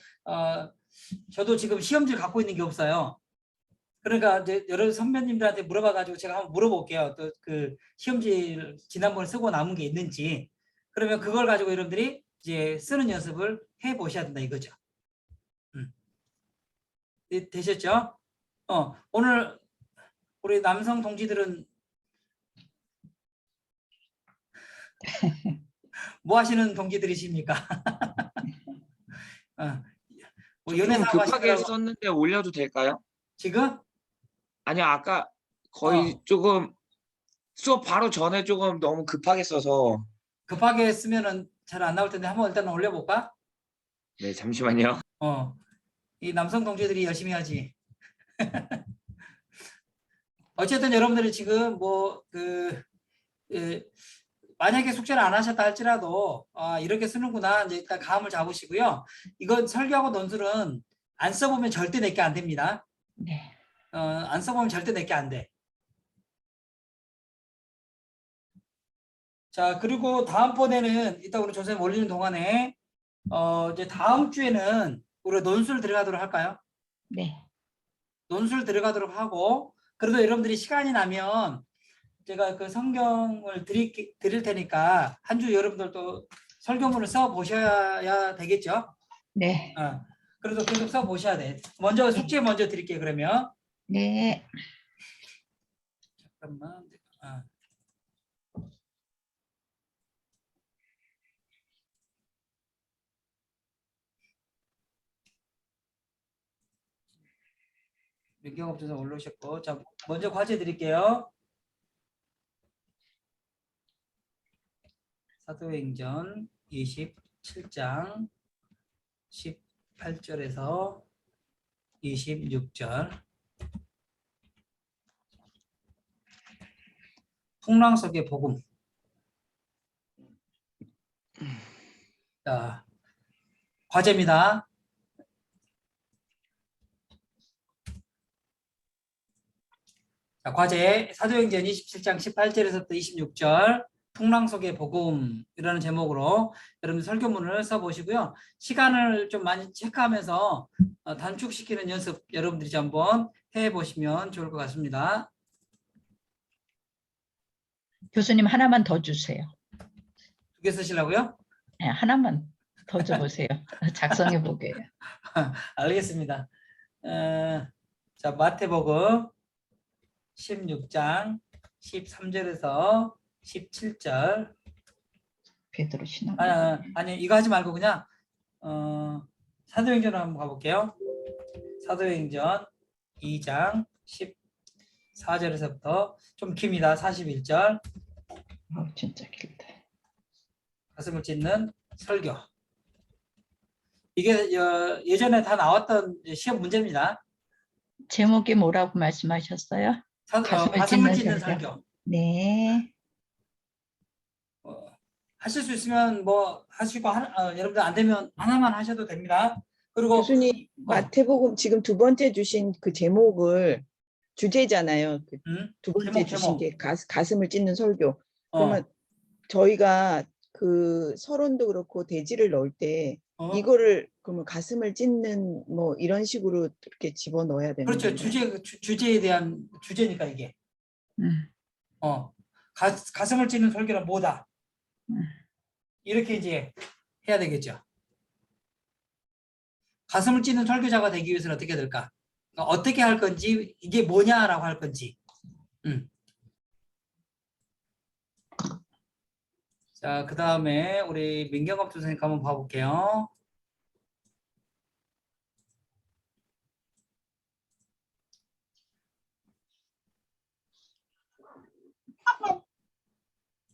저도 지금 시험지를 갖고 있는 게 없어요. 그러니까 이제 여러 선배님들한테 물어봐가지고 제가 한번 물어볼게요. 또 그 시험지를 지난번에 쓰고 남은 게 있는지. 그러면 그걸 가지고 여러분들이 이제 쓰는 연습을 해 보셔야 된다 이거죠. 되셨죠? 오늘 우리 남성 동지들은 뭐 하시는 동지들이십니까? 뭐 연애 좀 사업 급하게 하시더라고. 썼는데 올려도 될까요? 지금? 아니요, 아까 거의 조금 수업 바로 전에 조금 너무 급하게 써서. 급하게 쓰면은 잘 안 나올 텐데 한번 일단 올려볼까? 네, 잠시만요. 이 남성 동지들이 열심히 하지. 어쨌든 여러분들이 지금 만약에 숙제를 안 하셨다 할지라도 이렇게 쓰는구나 이제 일단 감을 잡으시고요. 이건 설교하고 논술은 안 써보면 절대 내게 안 됩니다. 네. 안 써보면 절대 내게 안 돼. 자, 그리고 다음번에는 이따 우리 조선생님 올리는 동안에 이제 다음 주에는 우리 논술 들어가도록 할까요? 네. 논술 들어가도록 하고 그래도 여러분들이 시간이 나면 제가 그 성경을 드릴 테니까 한 주 여러분들도 설교문을 써 보셔야 되겠죠? 네. 그래도 계속 써 보셔야 돼. 먼저 숙제 먼저 드릴게요. 그러면 네. 잠깐만. 민경업조사 올라오셨고, 자 먼저 과제 드릴게요. 사도행전 27장 18절에서 26절. 풍랑석의 복음. 자, 과제입니다. 자, 과제 사도행전 27장 18절에서부터 26절 풍랑석의 복음이라는 제목으로 여러분 설교문을 써보시고요. 시간을 좀 많이 체크하면서 단축시키는 연습 여러분들이 한번 해보시면 좋을 것 같습니다. 교수님 하나만 더 주세요. 2개 쓰시려고요? 네, 하나만 더 줘보세요. 작성해 보게요. 알겠습니다. 자, 마태복음 16장 13절에서 17절. 베드로 신앙. 아니 이거 하지 말고 그냥 사도행전 한번 가볼게요. 사도행전 2장 14절에서부터 좀 깁니다. 41절. 진짜 길다. 가슴을 찢는 설교. 이게 예전에 다 나왔던 시험 문제입니다. 제목이 뭐라고 말씀하셨어요? 가슴을 찢는 설교. 네. 하실 수 있으면 뭐 하시고 여러분들 안 되면 하나만 하셔도 됩니다. 그리고 교수님 마태복음 지금 두 번째 주신 그 제목을 주제잖아요. 그 두 번째 주신 게 가슴을 찢는 설교. 그러면 저희가 그 서론도 그렇고 대지를 넣을 때 이거를 그러면 가슴을 찢는 뭐 이런 식으로 이렇게 집어넣어야 되는 그렇죠. 건가요? 주제에 대한 주제니까 이게. 가슴을 찢는 설교는 뭐다. 이렇게 이제 해야 되겠죠. 가슴을 찢는 설교자가 되기 위해서는 어떻게 될까? 어떻게 할 건지 이게 뭐냐라고 할 건지. 자, 그 다음에 우리 민경업 선생님 한번 봐볼게요.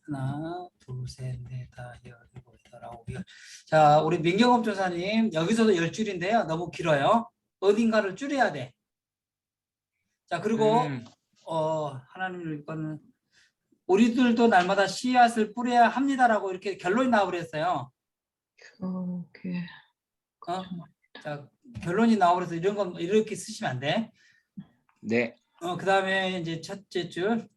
하나, 둘, 셋, 넷, 다, 열, 일곱, 여덟, 아홉, 열. 자, 우리 민경업 조사님 여기서도 10줄인데요. 너무 길어요. 어딘가를 줄여야 돼. 자, 그리고 하나님 이거는 우리들도 날마다 씨앗을 뿌려야 합니다라고 이렇게 결론이 나와버렸어요. 오케이. 자, 결론이 나와버려서 이런 건 이렇게 쓰시면 안 돼. 네. 그 다음에 이제 첫째 줄.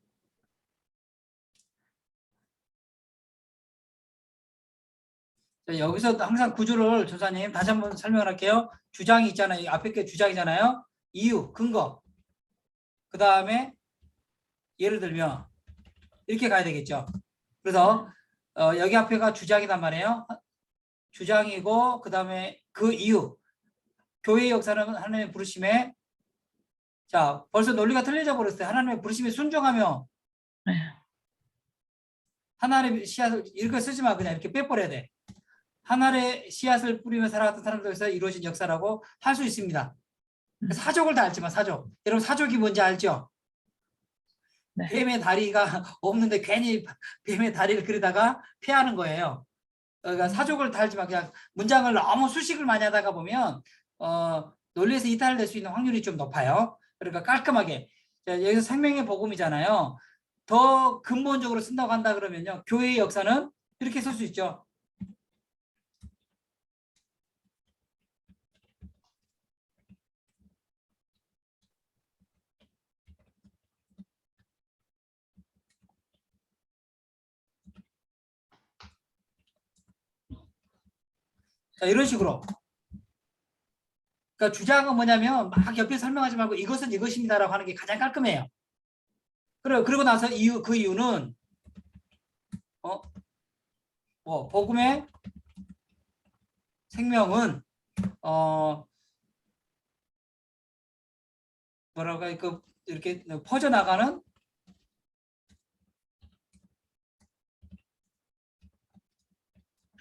자, 여기서 항상 구조를 조사님 다시 한번 설명을 할게요. 주장이 있잖아요. 앞에 게 주장이잖아요. 이유, 근거. 그 다음에 예를 들면 이렇게 가야 되겠죠. 그래서 여기 앞에가 주장이란 말이에요. 주장이고 그 다음에 그 이유. 교회의 역사는 하나님의 부르심에 자 벌써 논리가 틀려져 버렸어요. 하나님의 부르심에 순종하며 네. 하나님의 씨앗을 이렇게 쓰지 마. 그냥 이렇게 빼버려야 돼. 하나님의 씨앗을 뿌리며 살아갔던 사람들에서 이루어진 역사라고 할 수 있습니다. 사족을 다 알지만 사족. 여러분 사족이 뭔지 알죠? 네. 뱀의 다리가 없는데 괜히 뱀의 다리를 그리다가 피하는 거예요. 그러니까 사족을 다 알지만 그냥 문장을 너무 수식을 많이 하다가 보면 논리에서 이탈될 수 있는 확률이 좀 높아요. 그러니까 깔끔하게. 자, 여기서 생명의 복음이잖아요. 더 근본적으로 쓴다고 한다 그러면요. 교회의 역사는 이렇게 쓸 수 있죠. 자, 이런 식으로. 그러니까 주장은 뭐냐면 막 옆에 설명하지 말고 이것은 이것입니다라고 하는 게 가장 깔끔해요. 그리고 나서 그 이유는 복음의 생명은 뭐라고 할까 이렇게 퍼져나가는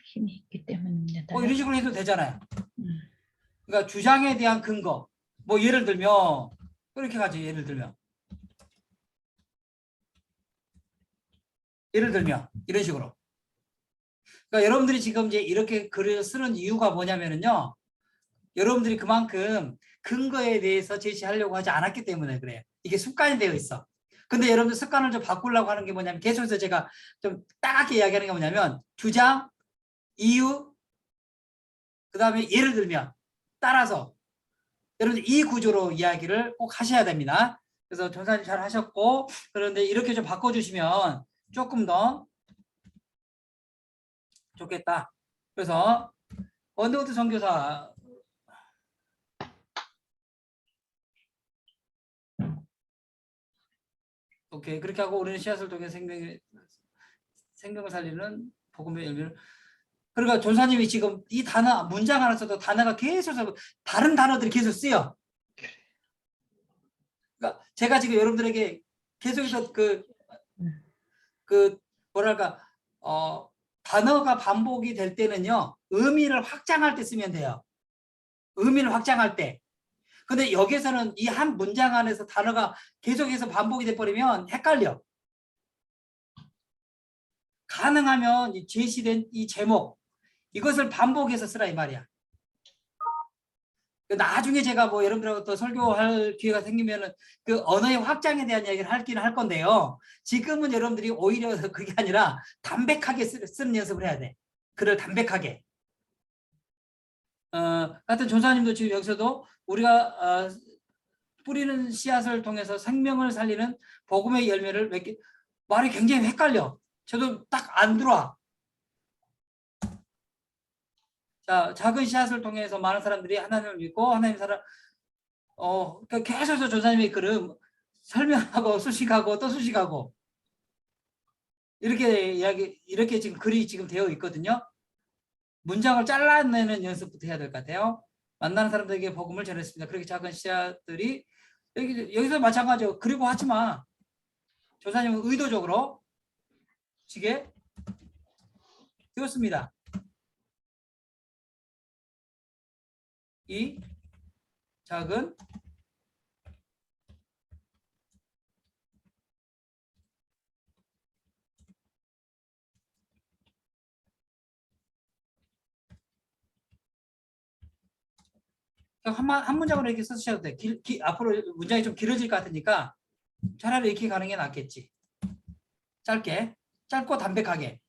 힘이 있기 때문입니다. 이런 식으로 해도 되잖아요. 그러니까 주장에 대한 근거. 뭐 예를 들면 이렇게 가죠. 예를 들면 이런 식으로. 그러니까 여러분들이 지금 이제 이렇게 글을 쓰는 이유가 뭐냐면은요. 여러분들이 그만큼 근거에 대해서 제시하려고 하지 않았기 때문에 그래요. 이게 습관이 되어 있어. 근데 여러분들 습관을 좀 바꾸려고 하는 게 뭐냐면 계속해서 제가 좀 따갑게 이야기하는 게 뭐냐면 주장, 이유, 그 다음에 예를 들면 따라서 여러분들 이 구조로 이야기를 꼭 하셔야 됩니다. 그래서 전사님 잘 하셨고 그런데 이렇게 좀 바꿔주시면 조금 더 좋겠다. 그래서 언더우드 선교사 오케이 그렇게 하고 우리는 씨앗을 통해 생명을 살리는 복음의 열매를 그러니까 전사님이 지금 이 단어 문장 하나 써도 단어가 계속 다른 단어들이 계속 쓰여. 그러니까 제가 지금 여러분들에게 계속해서 뭐랄까 단어가 반복이 될 때는요 의미를 확장할 때 쓰면 돼요. 의미를 확장할 때. 근데 여기서는 이 한 문장 안에서 단어가 계속해서 반복이 돼버리면 헷갈려. 가능하면 이 제시된 이 제목 이것을 반복해서 쓰라 이 말이야. 나중에 제가 뭐 여러분들하고 또 설교할 기회가 생기면은 그 언어의 확장에 대한 이야기를 하긴 할 건데요. 지금은 여러분들이 오히려 그게 아니라 담백하게 쓰는 연습을 해야 돼. 글을 담백하게. 하여튼 전사님도 지금 여기서도 우리가 뿌리는 씨앗을 통해서 생명을 살리는 복음의 열매를 맺기 말이 굉장히 헷갈려. 저도 딱 안 들어와. 자, 작은 씨앗을 통해서 많은 사람들이 하나님을 믿고 하나님 사람 그러니까 계속해서 전사님의 글을 설명하고 수식하고 또 수식하고 이렇게 지금 글이 지금 되어 있거든요. 문장을 잘라내는 연습부터 해야 될 것 같아요. 만나는 사람들에게 복음을 전했습니다. 그렇게 작은 씨앗들이 여기서 마찬가지죠. 그리고 하지 마. 전사님은 의도적으로 지게 띄웠습니다. 이 작은 한 문장으로 이렇게 쓰셔도 돼. 앞으로 문장이 좀 길어질 것 같으니까 차라리 이렇게 가는 게 낫겠지. 짧게, 짧고 담백하게.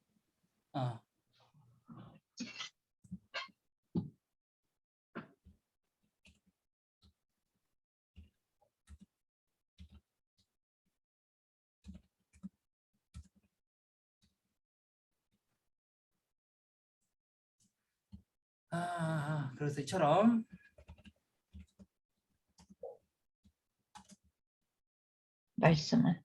그래서 이처럼 말씀을.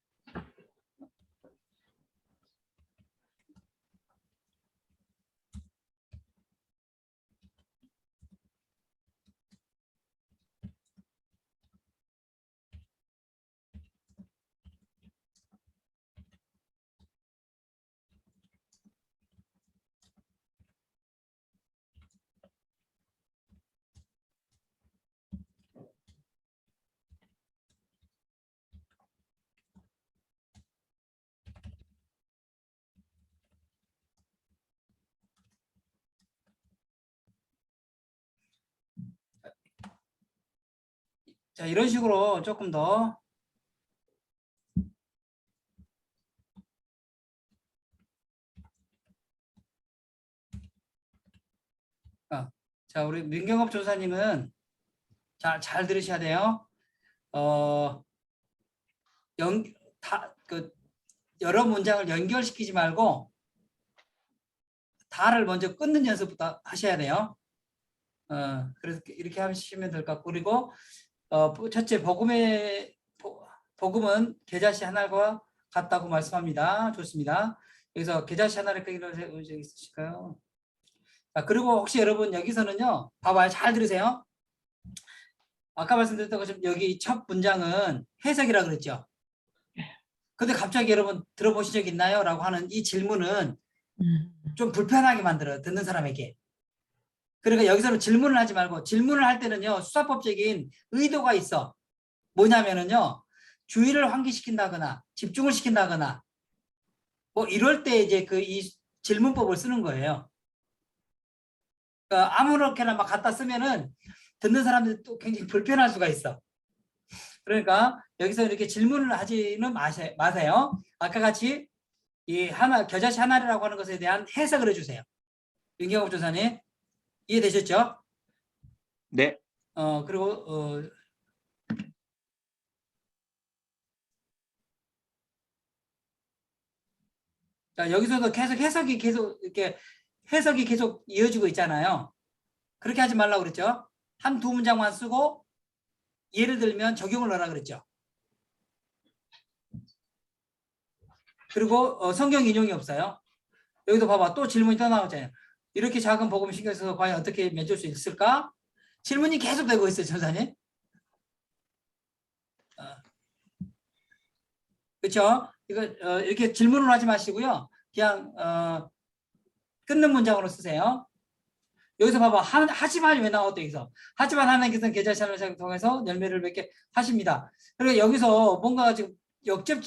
자, 이런 식으로 조금 더 자, 우리 민경업 조사님은 잘 들으셔야 돼요. 여러 문장을 연결시키지 말고 다를 먼저 끊는 연습부터 하셔야 돼요. 그래서 이렇게 하시면 될 것 같고, 그리고 첫째 복음은 계자시 하나가 같다고 말씀합니다. 좋습니다. 여기서 계자시 하나를 끄기로 있으실까요? 그리고 혹시 여러분 여기서는요, 봐봐요. 잘 들으세요. 아까 말씀드렸던 것처럼 여기 첫 문장은 해석이라 그랬죠. 근데 갑자기 여러분 들어보신 적 있나요? 라고 하는 이 질문은 좀 불편하게 만들어요. 듣는 사람에게. 그러니까 여기서는 질문을 하지 말고, 질문을 할 때는요, 수사법적인 의도가 있어. 뭐냐면은요, 주의를 환기시킨다거나 집중을 시킨다거나 뭐 이럴 때 이제 이 질문법을 쓰는 거예요. 그러니까 아무렇게나 막 갖다 쓰면은 듣는 사람들이 또 굉장히 불편할 수가 있어. 그러니까 여기서 이렇게 질문을 하지는 마세요. 아까 같이 이 겨자씨 하나라고 하는 것에 대한 해석을 해주세요. 윤경업 조사님, 이해되셨죠? 네. 그리고 자, 여기서도 계속 해석이 계속 이어지고 있잖아요. 그렇게 하지 말라고 그랬죠. 한 두 문장만 쓰고 예를 들면 적용을 넣으라 그랬죠. 그리고 성경 인용이 없어요. 여기도 봐봐, 또 질문이 또 나오잖아요. 이렇게 작은 복음 신경 써서 과연 어떻게 맺을 수 있을까? 질문이 계속 되고 있어요, 전사님. 그렇죠? 이거 이렇게 질문을 하지 마시고요. 그냥 끊는 문장으로 쓰세요. 여기서 봐봐, 하지만 왜 나왔대 여기서? 하지만 하나님께서는 계자시를 통해서 열매를 맺게 하십니다. 그리고 여기서 뭔가 지금 역접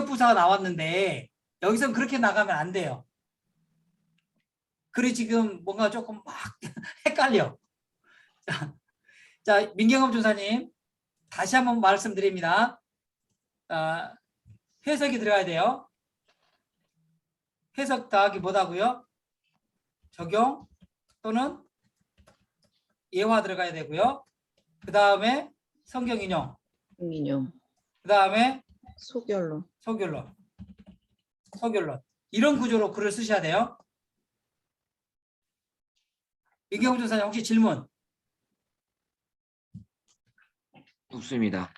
부사가 나왔는데 여기서 그렇게 나가면 안 돼요. 그래 지금 뭔가 조금 막 헷갈려. 자, 민경업 조사님 다시 한번 말씀드립니다. 해석이 들어가야 돼요. 해석 더하기 뭐다고요? 적용 또는 예화 들어가야 되고요. 그 다음에 성경 인용. 그 다음에 소결론. 이런 구조로 글을 쓰셔야 돼요. 민경훈 조사님 혹시 질문? 없습니다.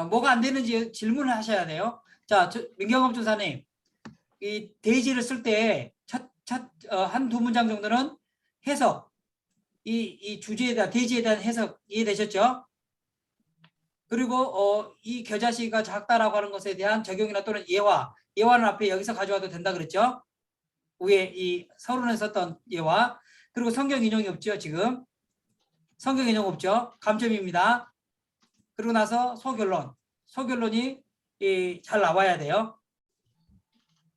뭐가 안 되는지 질문을 하셔야 돼요. 자, 민경업 조사님, 이 대지를 쓸 때 한두 문장 정도는 해석, 이 주제에 대한 대지에 대한 해석 이해되셨죠? 그리고 이 겨자씨가 작다라고 하는 것에 대한 적용이나 또는 예화는 앞에 여기서 가져와도 된다 그랬죠? 위에 이 서론에 썼던 예화. 그리고 성경 인용이 없죠, 지금. 성경 인용 없죠? 감점입니다. 그리고 나서 소결론이 잘 나와야 돼요.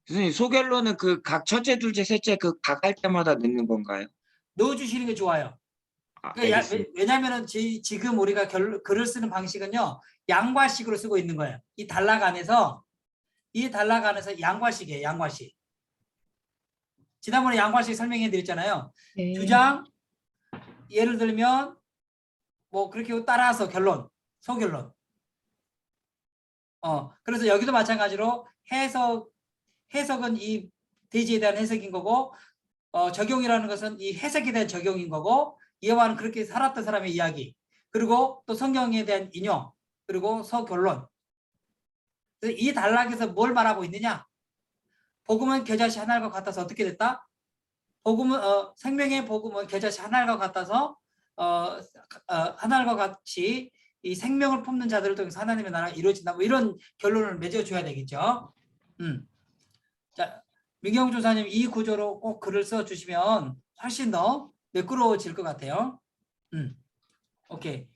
교수님, 소결론은 그 각 첫째, 둘째, 셋째 그 각 할 때마다 넣는 건가요? 넣어주시는 게 좋아요. 알겠습니다. 왜냐면은 지금 우리가 글을 쓰는 방식은요, 양괄식으로 쓰고 있는 거예요. 이 단락 안에서 양괄식이에요, 양괄식. 지난번에 양괄식 설명해 드렸잖아요. 네. 주장, 예를 들면 뭐 그렇게 따라서 결론, 소결론. 그래서 여기도 마찬가지로 해석은 이 대지에 대한 해석인 거고, 적용이라는 것은 이 해석에 대한 적용인 거고, 이와는 그렇게 살았던 사람의 이야기, 그리고 또 성경에 대한 인용, 그리고 서결론. 그래서 이 단락에서 뭘 말하고 있느냐? 복음은 겨자씨 한 알과 같아서 어떻게 됐다? 생명의 복음은 겨자씨 한 알과 같아서 한 알과 같이 이 생명을 품는 자들을 통해서 하나님의 나라가 이루어진다. 뭐 이런 결론을 맺어줘야 되겠죠. 자, 민경 조사님 이 구조로 꼭 글을 써주시면 훨씬 더 매끄러워질 것 같아요. 오케이.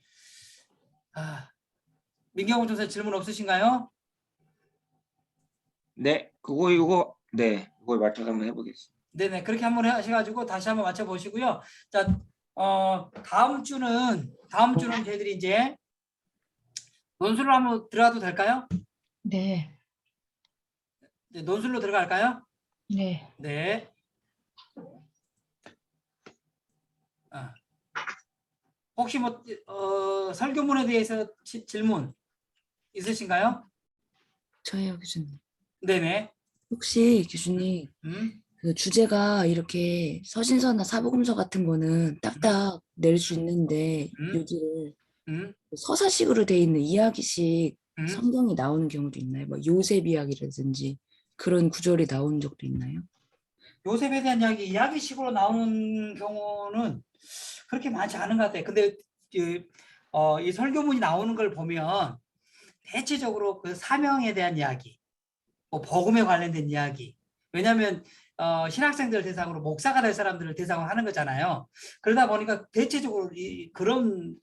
민경 조사 질문 없으신가요? 네, 그걸 맞춰서 한번 해보겠습니다. 네네, 그렇게 한번 하셔가지고 다시 한번 맞춰보시고요. 자, 다음 주는 저희들이 이제 논술로 한번 들어가도 될까요? 네. 네, 논술로 들어갈까요? 네. 네. 혹시 뭐 설교문에 대해서 질문 있으신가요? 저예요, 교수님. 네네. 혹시 교수님 그 주제가 이렇게 서신서나 사복음서 같은 거는 딱딱 낼 수 있는데 여기를 서사식으로 돼 있는 이야기식 성경이 나오는 경우도 있나요? 뭐 요셉 이야기라든지 그런 구절이 나오는 적도 있나요? 요셉에 대한 이야기식으로 나오는 경우는 그렇게 많지 않은 것 같아요. 근데 이 설교문이 나오는 걸 보면 대체적으로 그 사명에 대한 이야기, 뭐 복음에 관련된 이야기. 왜냐하면 신학생들 대상으로 목사가 될 사람들을 대상으로 하는 거잖아요. 그러다 보니까 대체적으로 그런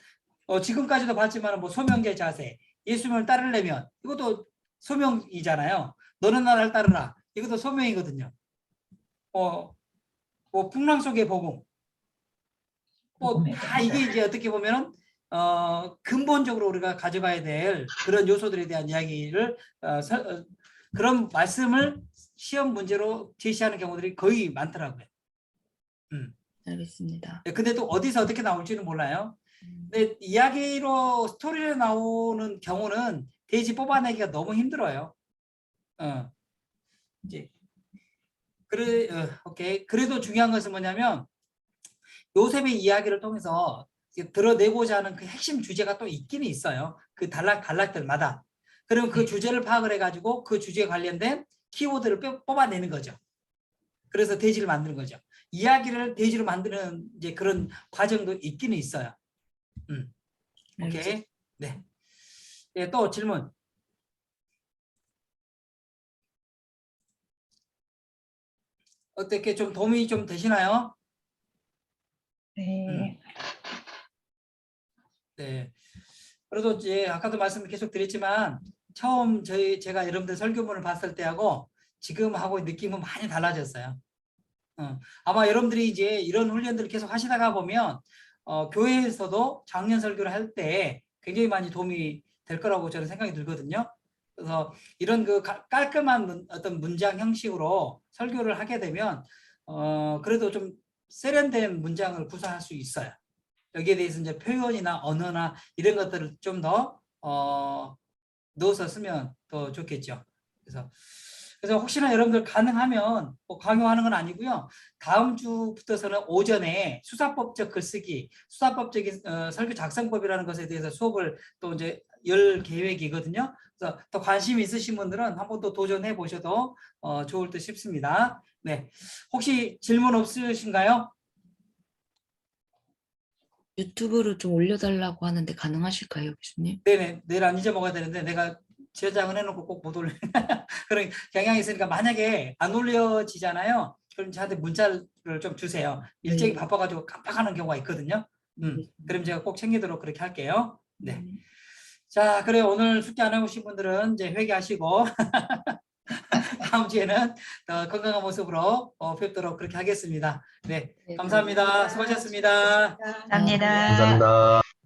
지금까지도 봤지만 뭐 소명제 자세, 예수님을 따르려면 이것도 소명이잖아요. 너는 나를 따르라. 이것도 소명이거든요. 뭐 풍랑 속의 복음. 다 이게 이제 어떻게 보면은 근본적으로 우리가 가져가야 될 그런 요소들에 대한 이야기를 그런 말씀을 시험 문제로 제시하는 경우들이 거의 많더라고요. 알겠습니다. 근데 또 어디서 어떻게 나올지는 몰라요. 근데 이야기로 스토리로 나오는 경우는 대지 뽑아내기가 너무 힘들어요. 이제 오케이. 그래도 중요한 것은 뭐냐면 요셉의 이야기를 통해서 드러내고자 하는 그 핵심 주제가 또 있기는 있어요. 그 단락들마다. 그럼 그 주제를 파악을 해가지고 그 주제에 관련된 키워드를 뽑아내는 거죠. 그래서 대지를 만드는 거죠. 이야기를 대지로 만드는 이제 그런 과정도 있기는 있어요. 오케이. 네. 네, 또 질문. 어떻게 좀 도움이 좀 되시나요? 네. 네. 그래도 이제 아까도 말씀 계속 드렸지만 처음 제가 여러분들 설교문을 봤을 때하고 지금하고 느낌은 많이 달라졌어요. 아마 여러분들이 이제 이런 훈련들을 계속 하시다가 보면 교회에서도 장년 설교를 할 때 굉장히 많이 도움이 될 거라고 저는 생각이 들거든요. 그래서 이런 그 깔끔한 어떤 문장 형식으로 설교를 하게 되면 그래도 좀 세련된 문장을 구사할 수 있어요. 여기에 대해서 이제 표현이나 언어나 이런 것들을 좀 더 넣어서 쓰면 더 좋겠죠. 그래서 혹시나 여러분들 가능하면 뭐 강요하는 건 아니고요. 다음 주부터서는 오전에 수사법적 글쓰기, 수사법적인 설교 작성법이라는 것에 대해서 수업을 또 이제 열 계획이거든요. 그래서 또 관심 있으신 분들은 한번 또 도전해 보셔도 좋을 듯 싶습니다. 네, 혹시 질문 없으신가요? 유튜브로 좀 올려달라고 하는데 가능하실까요, 교수님? 네네, 내일 안 잊어먹어야 되는데 내가 저장을 해놓고 꼭 못 올려. 그런 경향이 있으니까 만약에 안 올려지잖아요. 그럼 저한테 문자를 좀 주세요. 일정이 바빠가지고 깜빡하는 경우가 있거든요. 그럼 제가 꼭 챙기도록 그렇게 할게요. 네. 자, 그래 오늘 숙제 안 해보신 분들은 이제 회개하시고 다음 주에는 더 건강한 모습으로 뵙도록 그렇게 하겠습니다. 네, 네, 감사합니다. 수고하셨습니다. 감사합니다. 감사합니다.